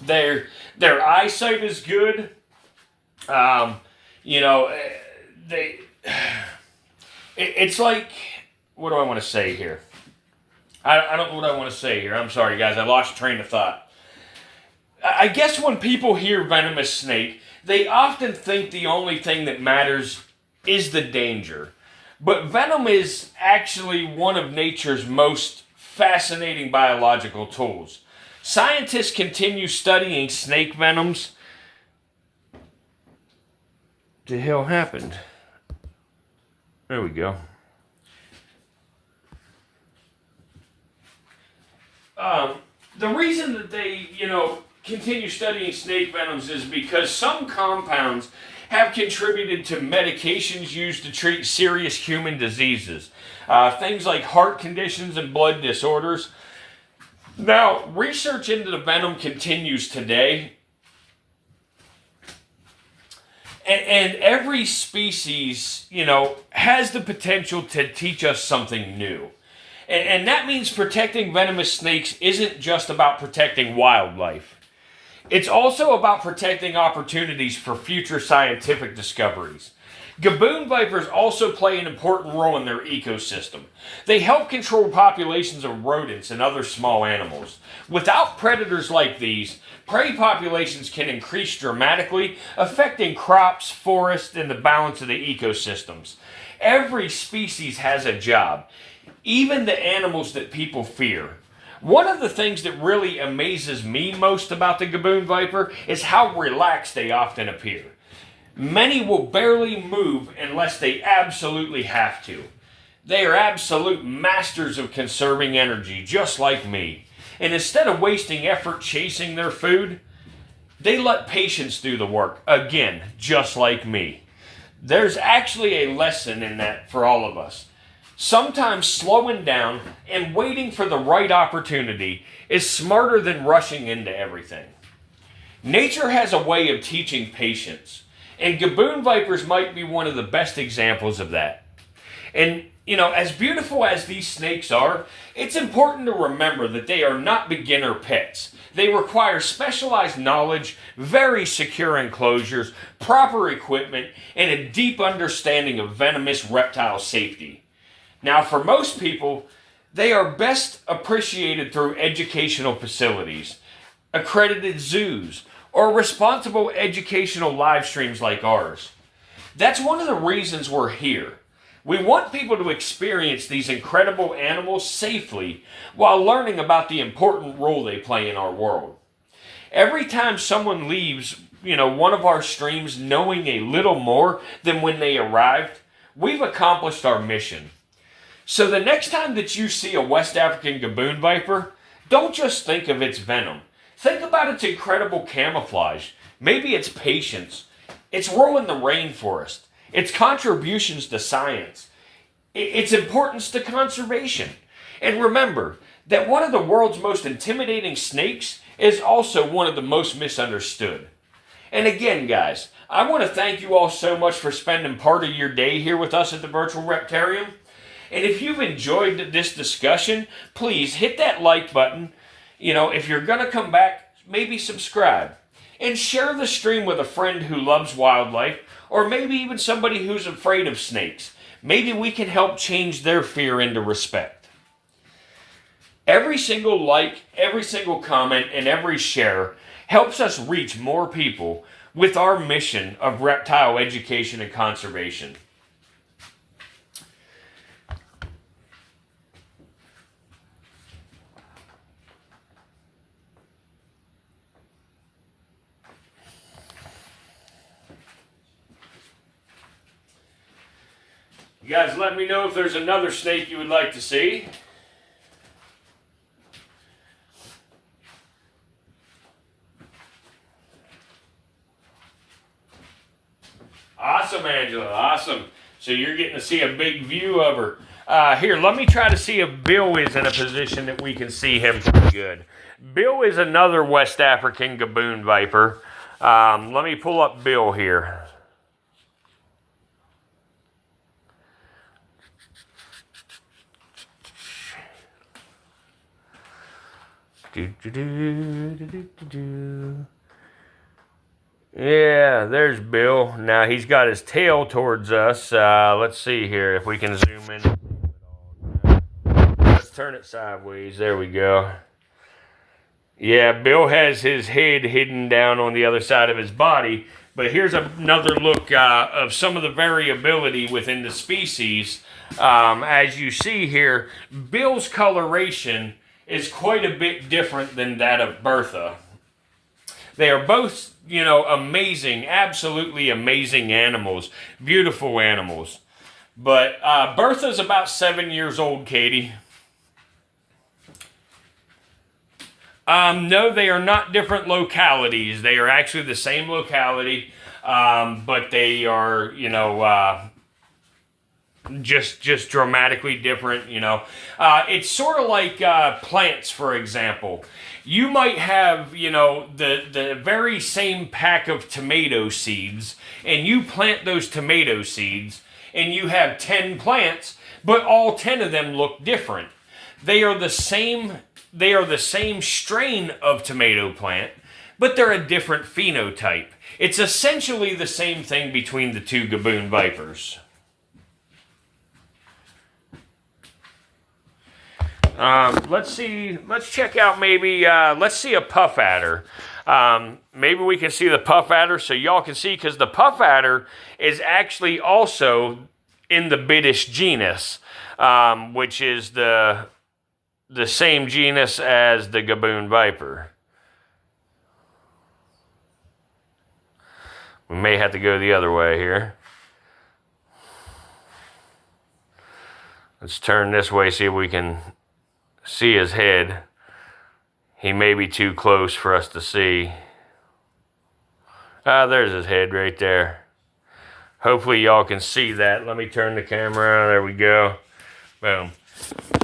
Their eyesight is good. It's like, what do I want to say here? I don't know what I want to say here. I'm sorry, guys. I lost train of thought. I guess when people hear venomous snake, they often think the only thing that matters is the danger. But venom is actually one of nature's most fascinating biological tools. Scientists continue studying snake venoms. What the hell happened? There we go. The reason that they, continue studying snake venoms is because some compounds have contributed to medications used to treat serious human diseases. Things like heart conditions and blood disorders. Now, research into the venom continues today. And every species, has the potential to teach us something new. And that means protecting venomous snakes isn't just about protecting wildlife. It's also about protecting opportunities for future scientific discoveries. Gaboon vipers also play an important role in their ecosystem. They help control populations of rodents and other small animals. Without predators like these, prey populations can increase dramatically, affecting crops, forests, and the balance of the ecosystems. Every species has a job, even the animals that people fear. One of the things that really amazes me most about the Gaboon viper is how relaxed they often appear. Many will barely move unless they absolutely have to. They are absolute masters of conserving energy, just like me. And instead of wasting effort chasing their food, they let patience do the work, again, just like me. There's actually a lesson in that for all of us. Sometimes slowing down and waiting for the right opportunity is smarter than rushing into everything. Nature has a way of teaching patience, and Gaboon vipers might be one of the best examples of that. And, as beautiful as these snakes are, it's important to remember that they are not beginner pets. They require specialized knowledge, very secure enclosures, proper equipment, and a deep understanding of venomous reptile safety. Now, for most people, they are best appreciated through educational facilities, accredited zoos, or responsible educational live streams like ours. That's one of the reasons we're here. We want people to experience these incredible animals safely while learning about the important role they play in our world. Every time someone leaves, one of our streams knowing a little more than when they arrived, we've accomplished our mission. So the next time that you see a West African Gaboon viper, don't just think of its venom. Think about its incredible camouflage, maybe its patience, its role in the rainforest, its contributions to science, its importance to conservation. And remember that one of the world's most intimidating snakes is also one of the most misunderstood. And again, guys, I want to thank you all so much for spending part of your day here with us at the Virtual Reptarium. And if you've enjoyed this discussion, please hit that like button. If you're going to come back, maybe subscribe. And share the stream with a friend who loves wildlife, or maybe even somebody who's afraid of snakes. Maybe we can help change their fear into respect. Every single like, every single comment, and every share helps us reach more people with our mission of reptile education and conservation. You guys let me know if there's another snake you would like to see. Awesome, Angela. Awesome. So you're getting to see a big view of her. Here, let me try to see if Bill is in a position that we can see him pretty good. Bill is another West African Gaboon viper. Let me pull up Bill here. Yeah, there's Bill. Now he's got his tail towards us. Let's see here if we can zoom in. Let's turn it sideways. There we go. Yeah, Bill has his head hidden down on the other side of his body But here's another look of some of the variability within the species. As you see here, Bill's coloration is quite a bit different than that of Bertha. They are both, you know, amazing, absolutely amazing animals, beautiful animals. But Bertha's about 7 years old, Katie. No, they are not different localities. They are actually the same locality, but they are, you know, just dramatically different, you know. It's sort of like plants, for example. You might have, you know, the very same pack of tomato seeds, and you plant those tomato seeds, and you have 10 plants, but all 10 of them look different. They are the same strain of tomato plant, but they're a different phenotype. It's essentially the same thing between the two gaboon vipers. Let's check out maybe, let's see a puff adder. Maybe we can see the puff adder so y'all can see, because the puff adder is actually also in the Biddish genus, which is the same genus as the gaboon viper. We may have to go the other way here. Let's turn this way, see if we can see his head. He may be too close for us to see. There's his head right there. Hopefully y'all can see that. Let me turn the camera on. There we go. Boom.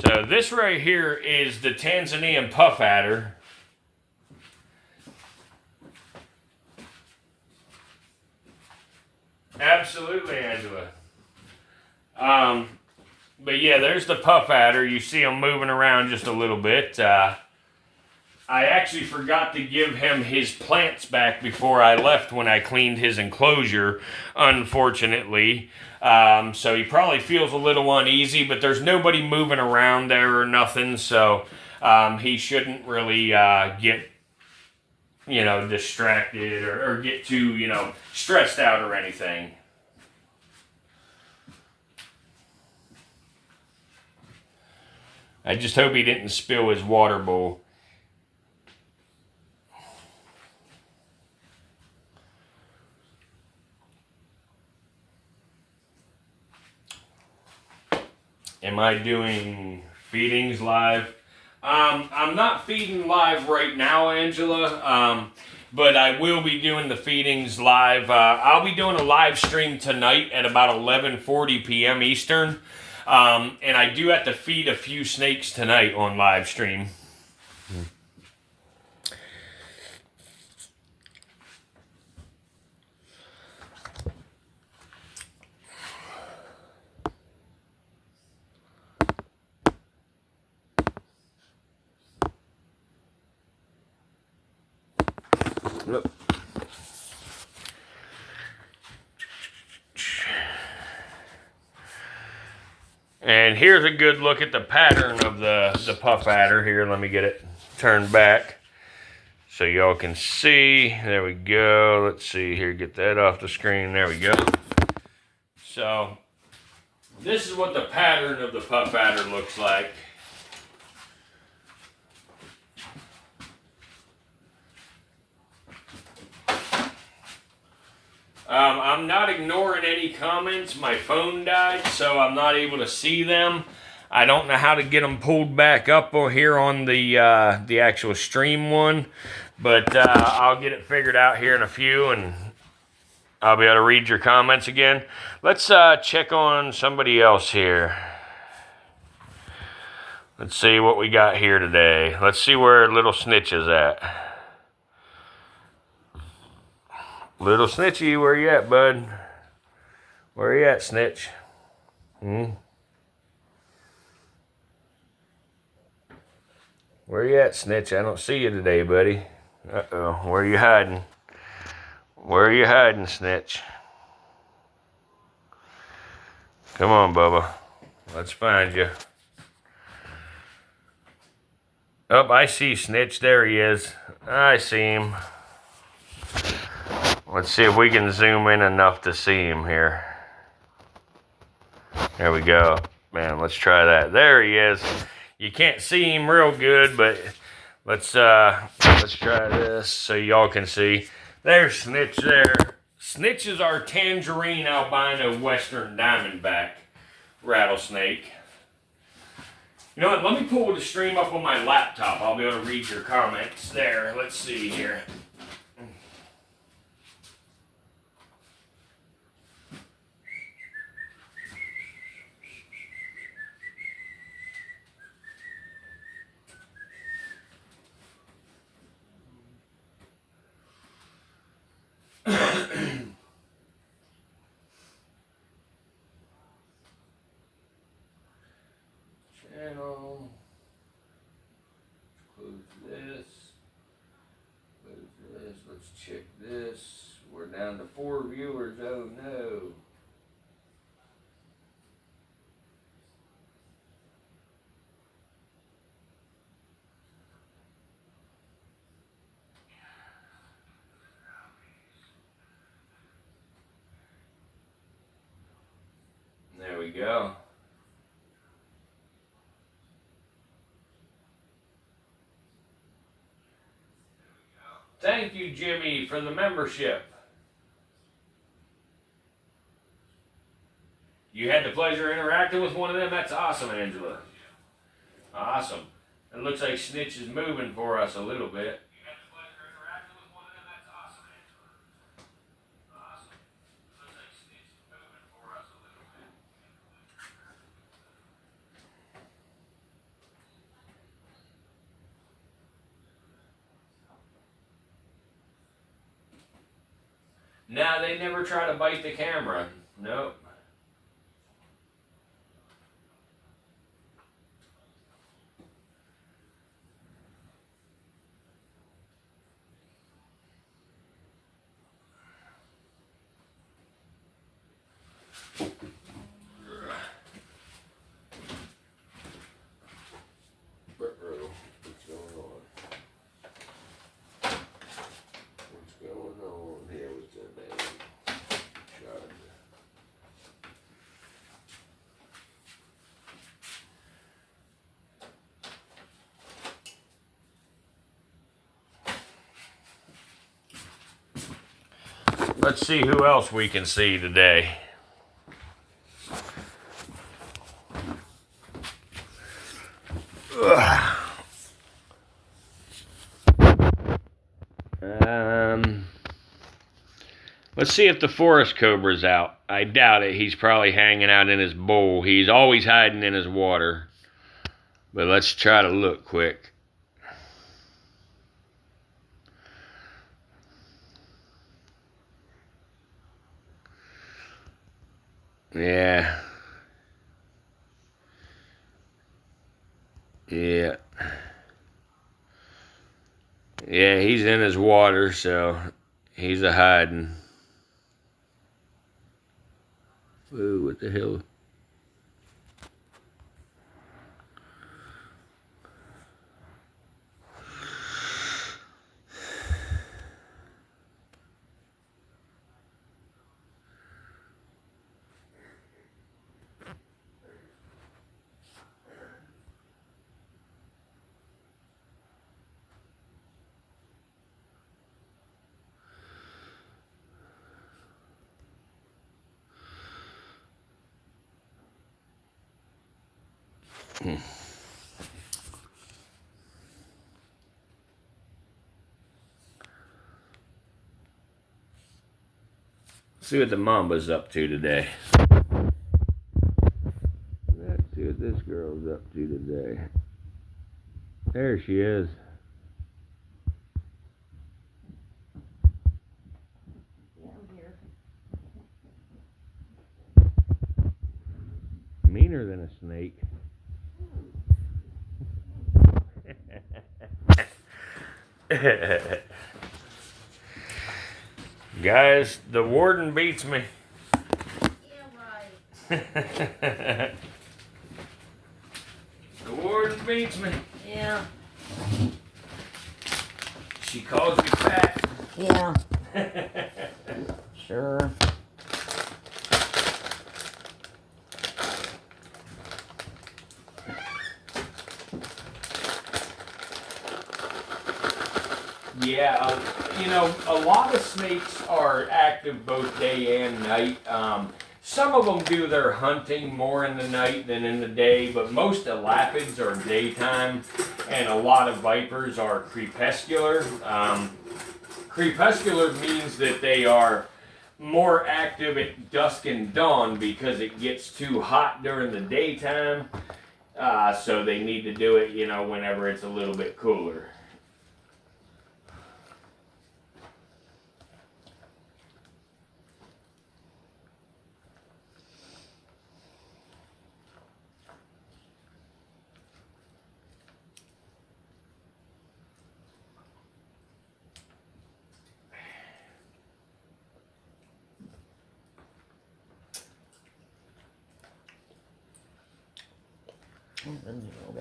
So this right here is the Tanzanian puff adder. Absolutely, Angela. But yeah, there's the puff adder. You see him moving around just a little bit. I actually forgot to give him his plants back before I left when I cleaned his enclosure, unfortunately. So he probably feels a little uneasy, but there's nobody moving around there or nothing, so he shouldn't really get, you know, distracted or get too, you know, stressed out or anything. I just hope he didn't spill his water bowl. Am I doing feedings live? I'm not feeding live right now, Angela, but I will be doing the feedings live. I'll be doing a live stream tonight at about 11:40 p.m. Eastern. And I do have to feed a few snakes tonight on live stream. Yep. And here's a good look at the pattern of the puff adder. Here, let me get it turned back so y'all can see. There we go. Let's see here. Get that off the screen. There we go. So this is what the pattern of the puff adder looks like. I'm not ignoring any comments. My phone died, so I'm not able to see them. I don't know how to get them pulled back up here on the actual stream one, but I'll get it figured out here in a few, and I'll be able to read your comments again. Let's check on somebody else here. Let's see what we got here today. Let's see where Little Snitch is at. Little Snitchy, where you at, bud? Where you at, Snitch? Where you at, Snitch? I don't see you today, buddy. Uh-oh, where you hiding? Where you hiding, Snitch? Come on, Bubba. Let's find you. Oh, I see Snitch. There he is. I see him. Let's see if we can zoom in enough to see him here. There we go. Man, let's try that. There he is. You can't see him real good, but let's try this so y'all can see. There's Snitch there. Snitch is our tangerine albino western diamondback rattlesnake. You know what? Let me pull the stream up on my laptop. I'll be able to read your comments there. Let's see here. Channel. Close this. Close this. Let's check this. We're down to 4 viewers. Oh no. There we go. Thank you, Jimmy, for the membership. You had the pleasure of interacting with one of them? That's awesome, Angela. Awesome. It looks like Snitch is moving for us a little bit. You had the pleasure of interacting with one of them? That's awesome, Angela. Awesome. Looks like Snitch is moving for us a little bit. No, they never try to bite the camera. Nope. What's going on here with the name? Let's see who else we can see today. Let's see if the forest cobra's out. I doubt it. He's probably hanging out in his bowl. He's always hiding in his water. But let's try to look quick. Yeah. Yeah. Yeah, he's in his water, so he's a hiding. Ooh, what the hell? See what the Mamba's up to today. Let's see what this girl's up to today. There she is. Yeah, I'm here. Meaner than a snake. Guys, the warden beats me. Yeah, right. The warden beats me. Yeah. She calls me fat. Yeah. Sure. Yeah, you know, a lot of snakes are active both day and night. Some of them do their hunting more in the night than in the day, but most elapids are daytime, and a lot of vipers are crepuscular. Crepuscular means that they are more active at dusk and dawn because it gets too hot during the daytime, so they need to do it, you know, whenever it's a little bit cooler.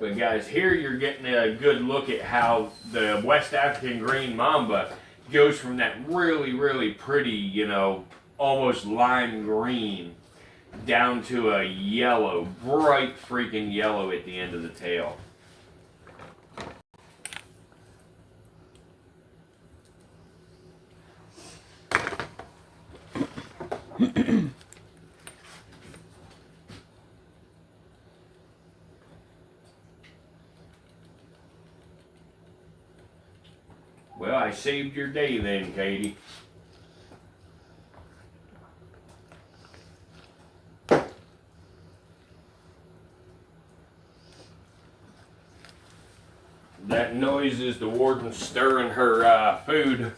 But guys, here you're getting a good look at how the West African green mamba goes from that really, really pretty, you know, almost lime green down to a yellow, bright freaking yellow at the end of the tail. Well, I saved your day then, Katie. That noise is the warden stirring her food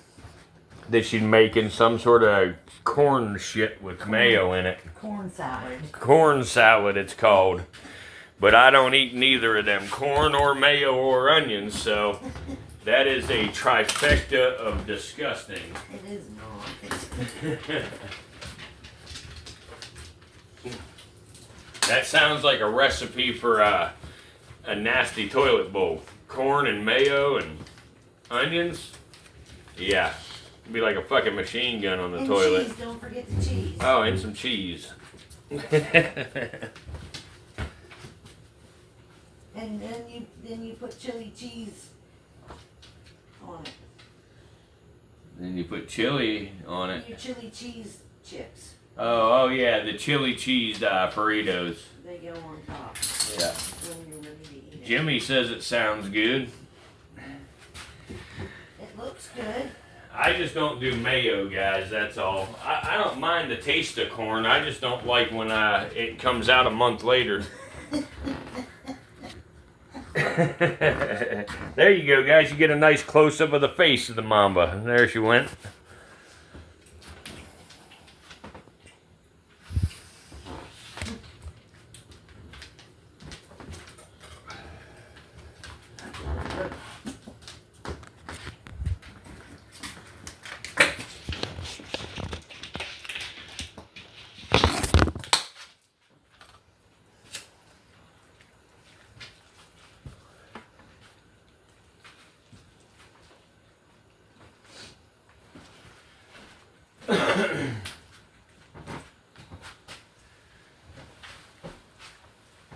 that she's making, some sort of corn shit with mayo in it. Corn salad. Corn salad, it's called. But I don't eat neither of them, corn or mayo or onions, so that is a trifecta of disgusting. It is not. That sounds like a recipe for a nasty toilet bowl. Corn and mayo and onions. Yeah. It'd be like a fucking machine gun on the and toilet. Cheese, don't forget the cheese. Oh, and some cheese. And then you put chili cheese on it. Then you put chili on it. Your chili cheese chips. Oh yeah, the chili cheese burritos. They go on top. Yeah. When you're ready to eat it. Jimmy says it sounds good. It looks good. I just don't do mayo, guys, that's all. I don't mind the taste of corn. I just don't like when it comes out a month later. There you go, guys. You get a nice close-up of the face of the mamba. There she went.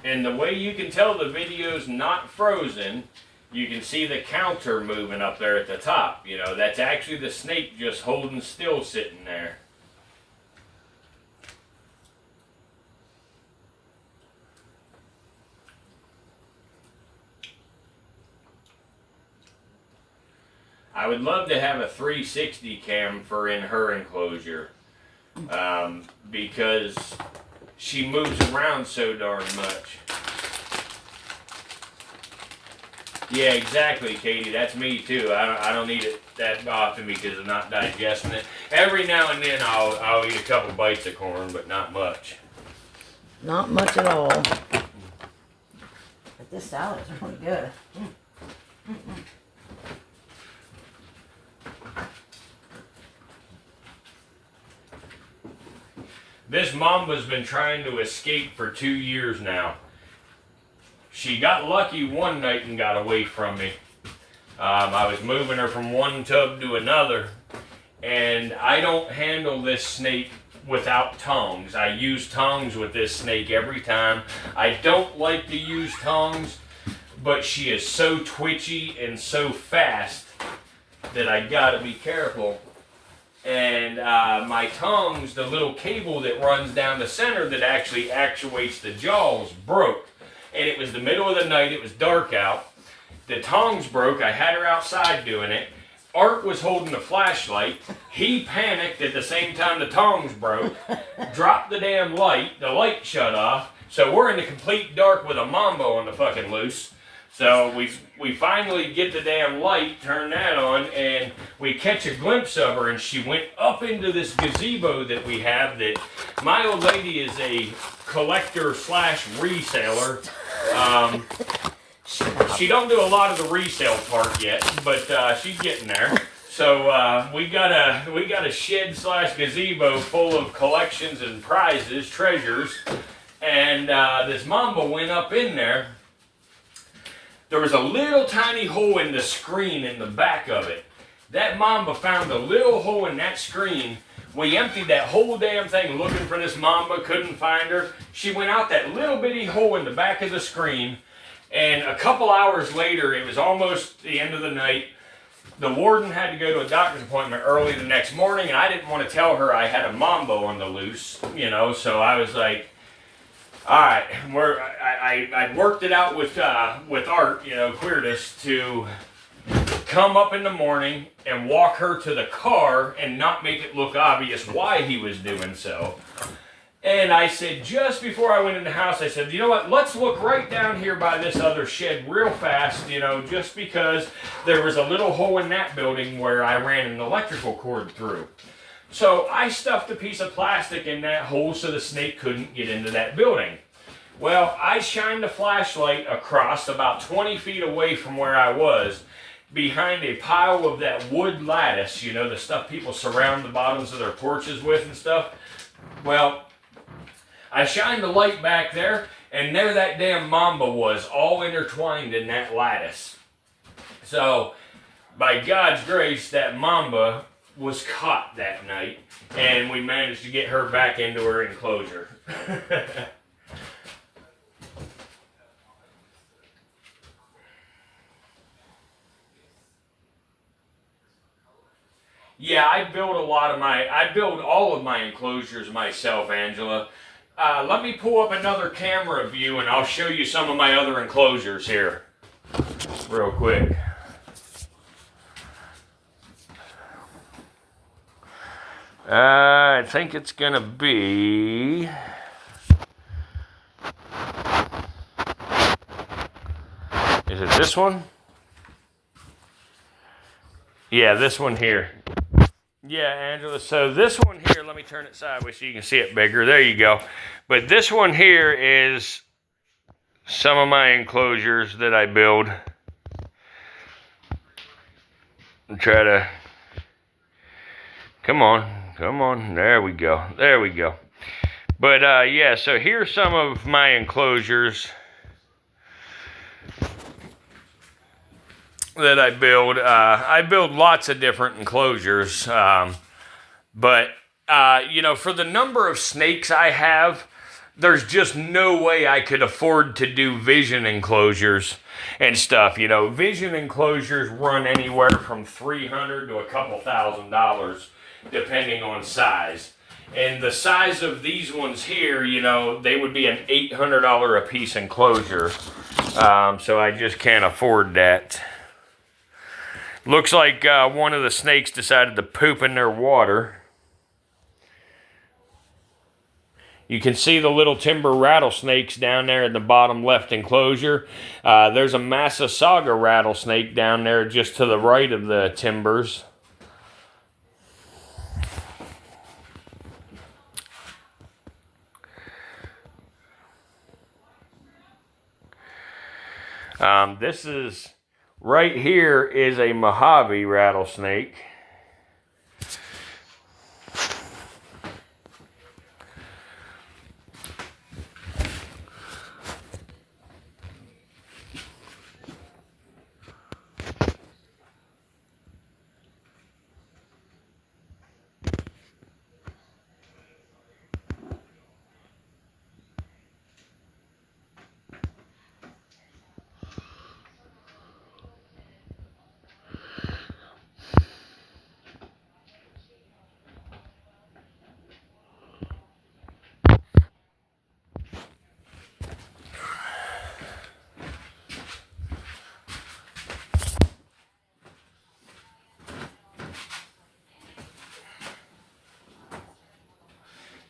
And the way you can tell the video's not frozen, you can see the counter moving up there at the top. You know, that's actually the snake just holding still sitting there. I would love to have a 360 cam for in her enclosure, because she moves around so darn much. Yeah, exactly, Katie. That's me too. I don't eat it that often because I'm not digesting it. Every now and then I'll eat a couple bites of corn, but not much. Not much at all. But this salad is really good. This mamba's been trying to escape for 2 years now. She got lucky one night and got away from me. I was moving her from one tub to another, And I don't handle this snake without tongs. I use tongs with this snake every time. I don't like to use tongs, but she is so twitchy and so fast that I gotta be careful. And my tongs, the little cable that runs down the center that actually actuates the jaws, broke. And it was the middle of the night, it was dark out. The tongs broke, I had her outside doing it. Art was holding the flashlight. He panicked at the same time the tongs broke, dropped the damn light, the light shut off. So we're in the complete dark with a mambo on the fucking loose. So we finally get the damn light, turn that on, and we catch a glimpse of her, and she went up into this gazebo that we have that my old lady is a collector slash reseller. She don't do a lot of the resale part yet, but she's getting there. So we got a shed slash gazebo full of collections and prizes, treasures, and this mamba went up in there. There was a little tiny hole in the screen in the back of it. That mamba found a little hole in that screen. We emptied that whole damn thing looking for this mamba, couldn't find her. She went out that little bitty hole in the back of the screen, and a couple hours later, it was almost the end of the night, the warden had to go to a doctor's appointment early the next morning, and I didn't want to tell her I had a mambo on the loose, you know, so I was like, all right, I worked it out with Art, you know, Queerdus, to come up in the morning and walk her to the car and not make it look obvious why he was doing so. And I said, just before I went in the house, I said, you know what, let's look right down here by this other shed real fast, you know, just because there was a little hole in that building where I ran an electrical cord through. So I stuffed a piece of plastic in that hole so the snake couldn't get into that building. Well, I shined the flashlight across about 20 feet away from where I was, behind a pile of that wood lattice, you know, the stuff people surround the bottoms of their porches with and stuff. Well, I shined the light back there, and there that damn mamba was, all intertwined in that lattice. So, by God's grace, that mamba was caught that night, and we managed to get her back into her enclosure. Yeah, I build all of my enclosures myself, Angela. Let me pull up another camera view and I'll show you some of my other enclosures here real quick. I think it's gonna be, is it this one? Yeah, this one here. Yeah, Angela, so this one here, let me turn it sideways so you can see it bigger. There you go. But this one here is some of my enclosures that I build. And try to, come on, there we go. But yeah, so here's some of my enclosures that I build. I build lots of different enclosures, but you know, for the number of snakes I have, there's just no way I could afford to do vision enclosures and stuff. You know, vision enclosures run anywhere from $300 to a couple $1,000, depending on size. And the size of these ones here, you know, they would be an $800 a piece enclosure. So I just can't afford that. Looks like one of the snakes decided to poop in their water. You can see the little timber rattlesnakes down there in the bottom left enclosure. There's a Massasauga rattlesnake down there just to the right of the timbers. This is, right here is a Mojave rattlesnake.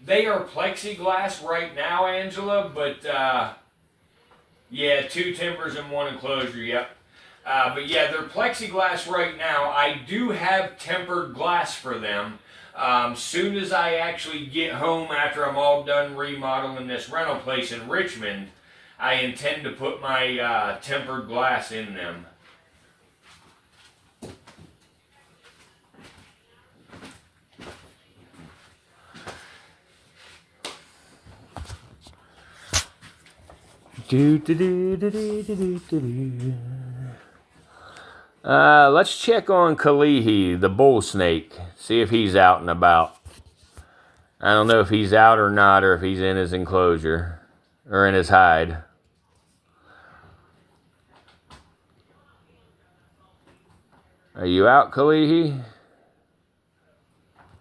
They are plexiglass right now, Angela, but yeah, 2 timbers and 1 enclosure, yep. But yeah, they're plexiglass right now. I do have tempered glass for them. Soon as I actually get home after I'm all done remodeling this rental place in Richmond, I intend to put my tempered glass in them. Let's check on Kalihi, the bull snake. See if he's out and about. I don't know if he's out or not, or if he's in his enclosure or in his hide. Are you out, Kalihi?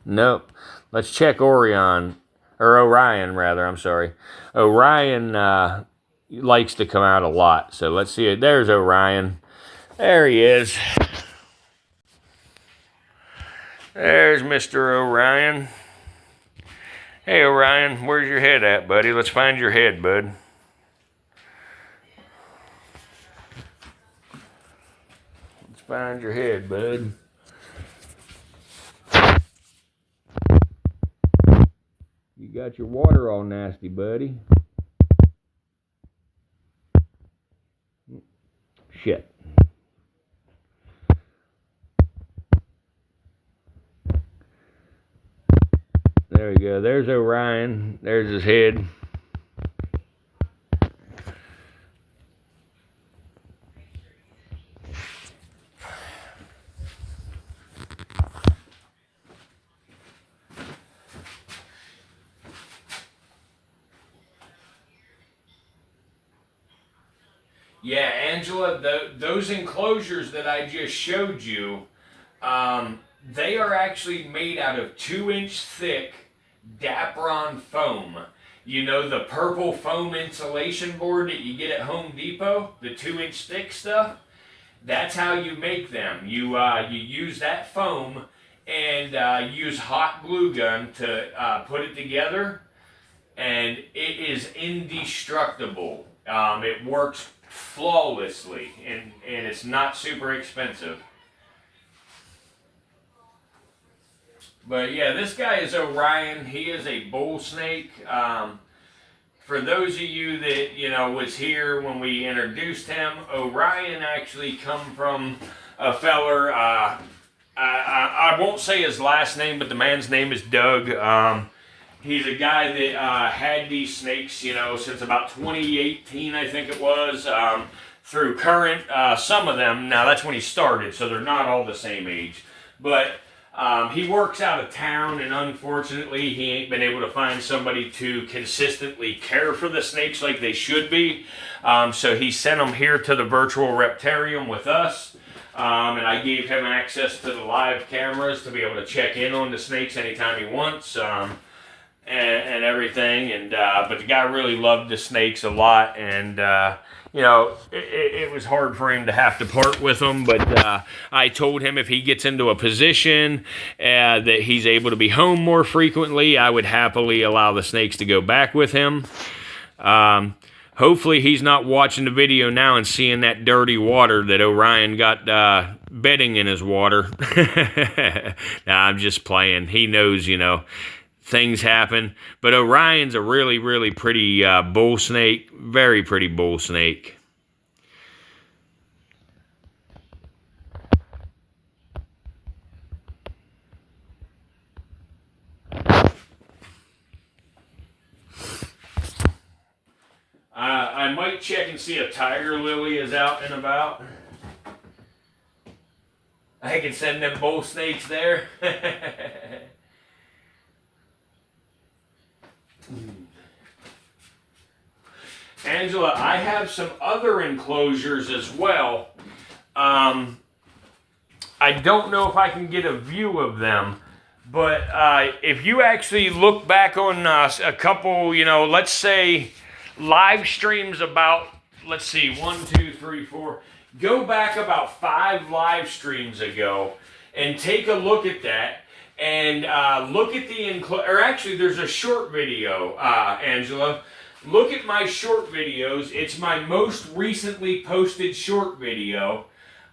Nope. Let's check Orion, or Orion rather, I'm sorry. Orion likes to come out a lot, so let's see it. There's Orion. There he is. There's Mr. Orion. Hey, Orion, where's your head at, buddy? Let's find your head, bud. Let's find your head, bud. You got your water all nasty, buddy. Shit. There we go. There's Orion. There's his head. Yeah, Angela, those enclosures that I just showed you, they are actually made out of 2-inch thick Dapron foam. You know, the purple foam insulation board that you get at Home Depot, the 2-inch thick stuff? That's how you make them. You use that foam and use hot glue gun to put it together, and it is indestructible. It works flawlessly, and it's not super expensive. But yeah, this guy is Orion. He is a bull snake. For those of you that, you know, was here when we introduced him, Orion actually come from a feller, I won't say his last name, but the man's name is Doug. He's a guy that had these snakes, you know, since about 2018, I think it was, through current. Some of them, now that's when he started, so they're not all the same age. But he works out of town, and unfortunately, he ain't been able to find somebody to consistently care for the snakes like they should be. So he sent them here to the Virtual Reptarium with us. And I gave him access to the live cameras to be able to check in on the snakes anytime he wants. And everything, and but the guy really loved the snakes a lot, and you know, it was hard for him to have to part with them, but I told him if he gets into a position that he's able to be home more frequently, I would happily allow the snakes to go back with him. Hopefully he's not watching the video now and seeing that dirty water that Orion got bedding in his water. Nah, I'm just playing. He knows, you know, things happen. But Orion's a really, really pretty bull snake. Very pretty bull snake. I might check and see if Tiger Lily is out and about. I can send them bull snakes there. Angela, I have some other enclosures as well. I don't know if I can get a view of them, but if you actually look back on a couple, you know, let's say live streams about, let's see, 1, 2, 3, 4, go back about 5 live streams ago and take a look at that. And look at the or actually, there's a short video, Angela. Look at my short videos. It's my most recently posted short video.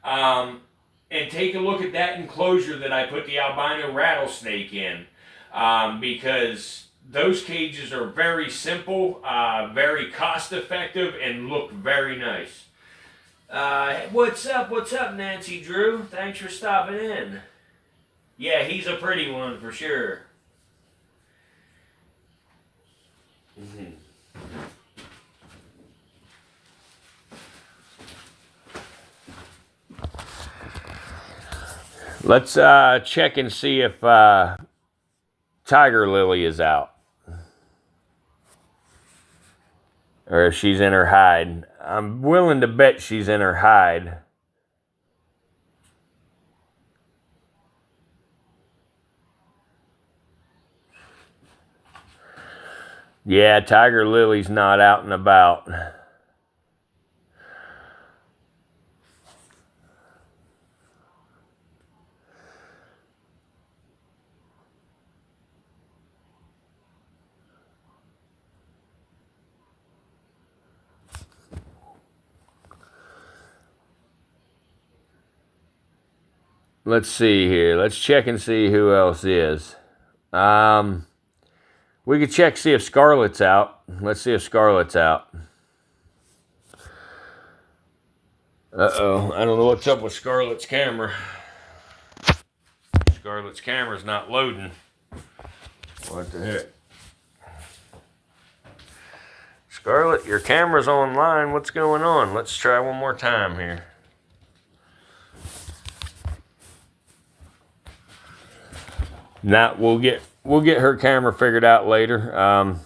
And take a look at that enclosure that I put the albino rattlesnake in. Because those cages are very simple, very cost effective, and look very nice. What's up, Nancy Drew? Thanks for stopping in. Yeah, he's a pretty one for sure. Mm-hmm. Let's check and see if Tiger Lily is out. Or if she's in her hide. I'm willing to bet she's in her hide. Yeah, Tiger Lily's not out and about. Let's see here. Let's check and see who else is. We could check, see if Scarlett's out. Let's see if Scarlett's out. Uh-oh. I don't know what's up with Scarlett's camera. Scarlett's camera's not loading. What the heck? Scarlett, your camera's online. What's going on? Let's try one more time here. Now we'll get her camera figured out later.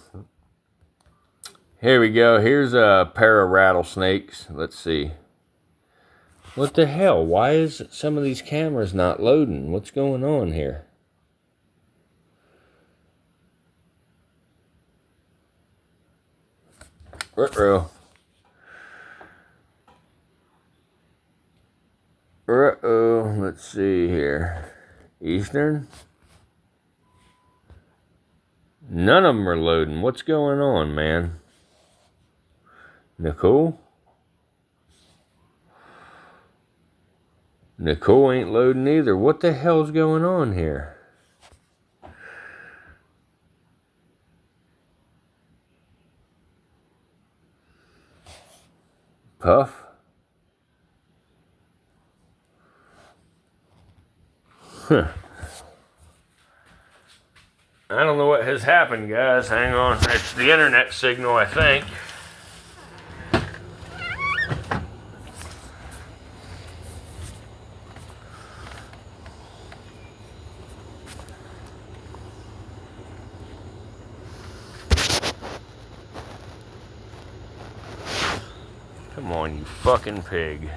Here we go. Here's a pair of rattlesnakes. Let's see. What the hell? Why is some of these cameras not loading? What's going on here? Uh-oh. Uh-oh. Let's see here. Eastern. None of them are loading. What's going on, man? Nicole? Nicole ain't loading either. What the hell's going on here? Puff? Huh. I don't know what has happened, guys. Hang on. It's the internet signal, I think. Come on, you fucking pig.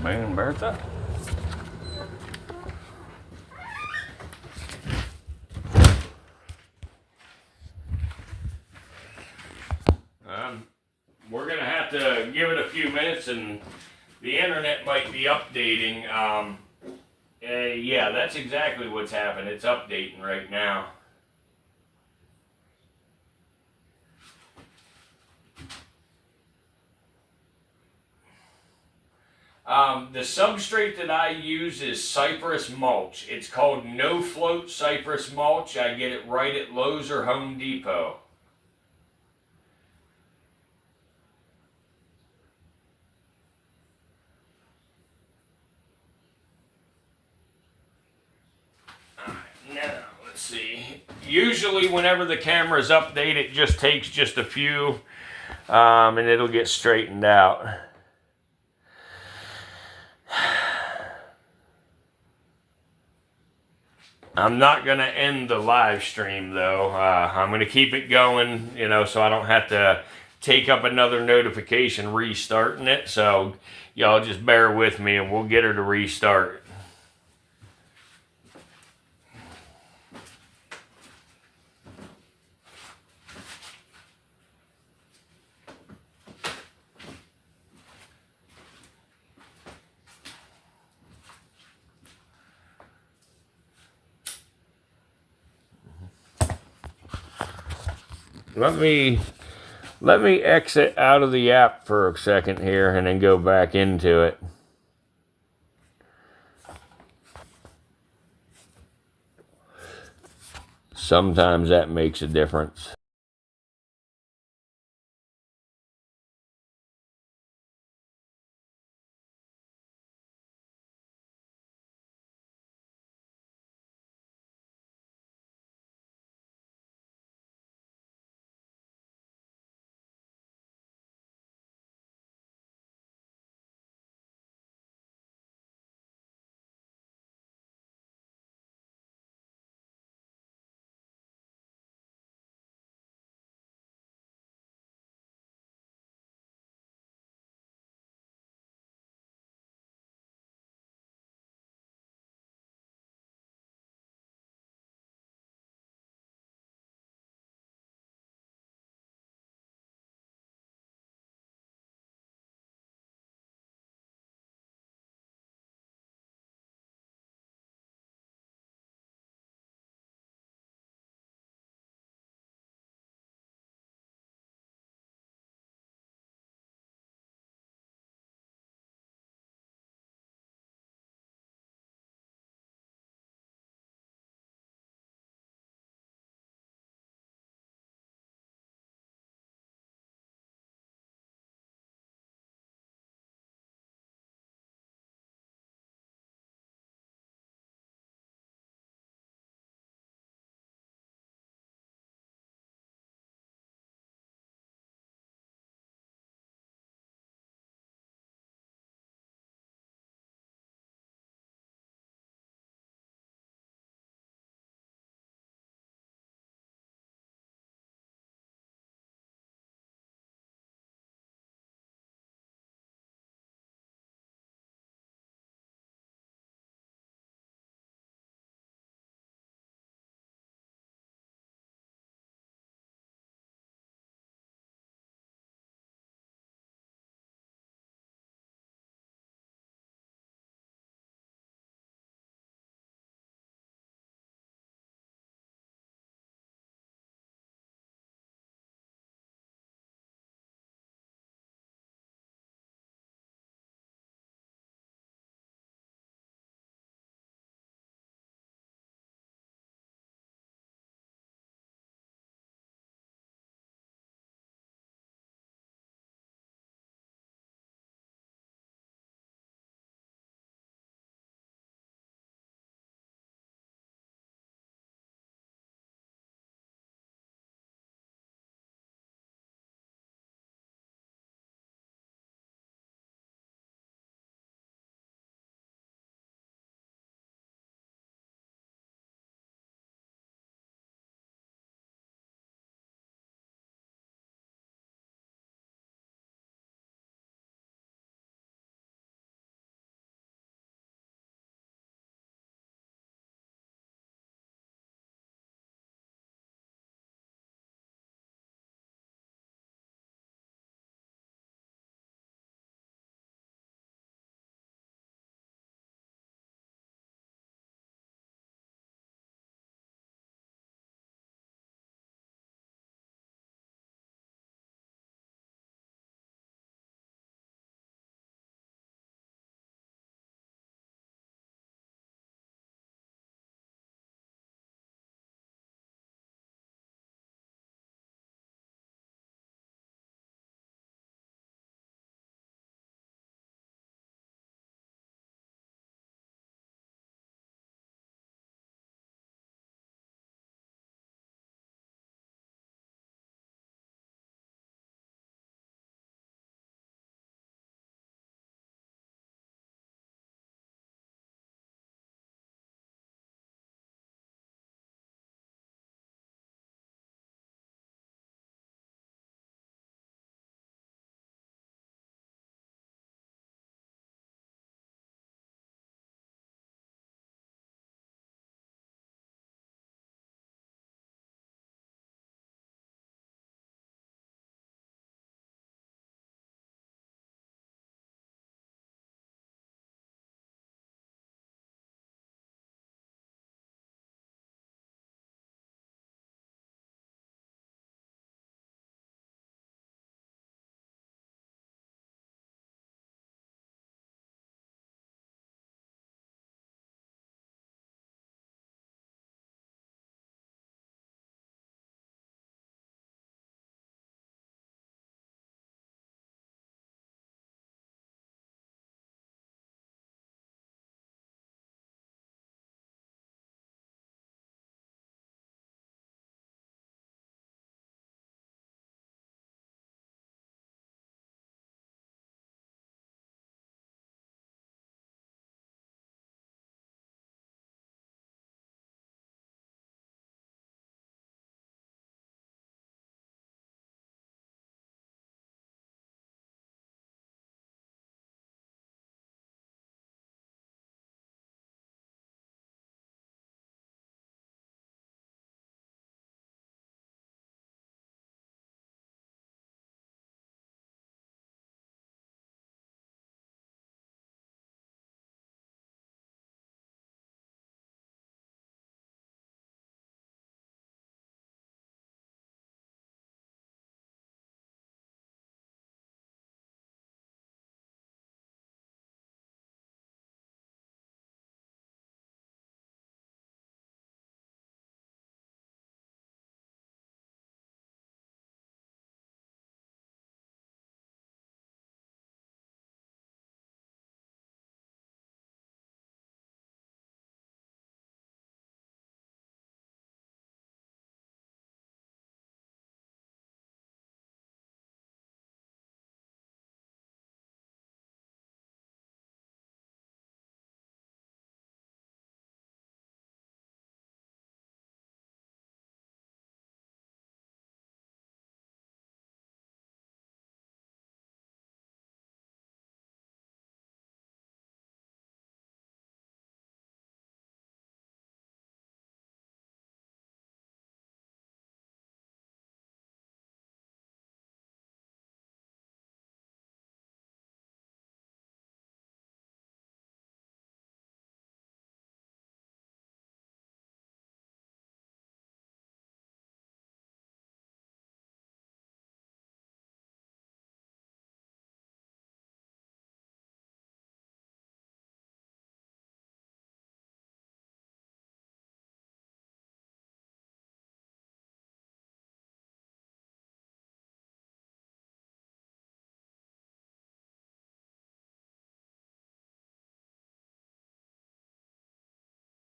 Man, Bertha. We're gonna have to give it a few minutes, and the internet might be updating. Yeah, that's exactly what's happened. It's updating right now. The substrate that I use is cypress mulch. It's called No Float Cypress Mulch. I get it right at Lowe's or Home Depot. Now, let's see. Usually whenever the camera's updated, it just takes just a few, and it'll get straightened out. I'm not going to end the live stream, though. I'm going to keep it going, you know, so I don't have to take up another notification restarting it. So y'all just bear with me and we'll get her to restart. Let me exit out of the app for a second here and then go back into it. Sometimes that makes a difference.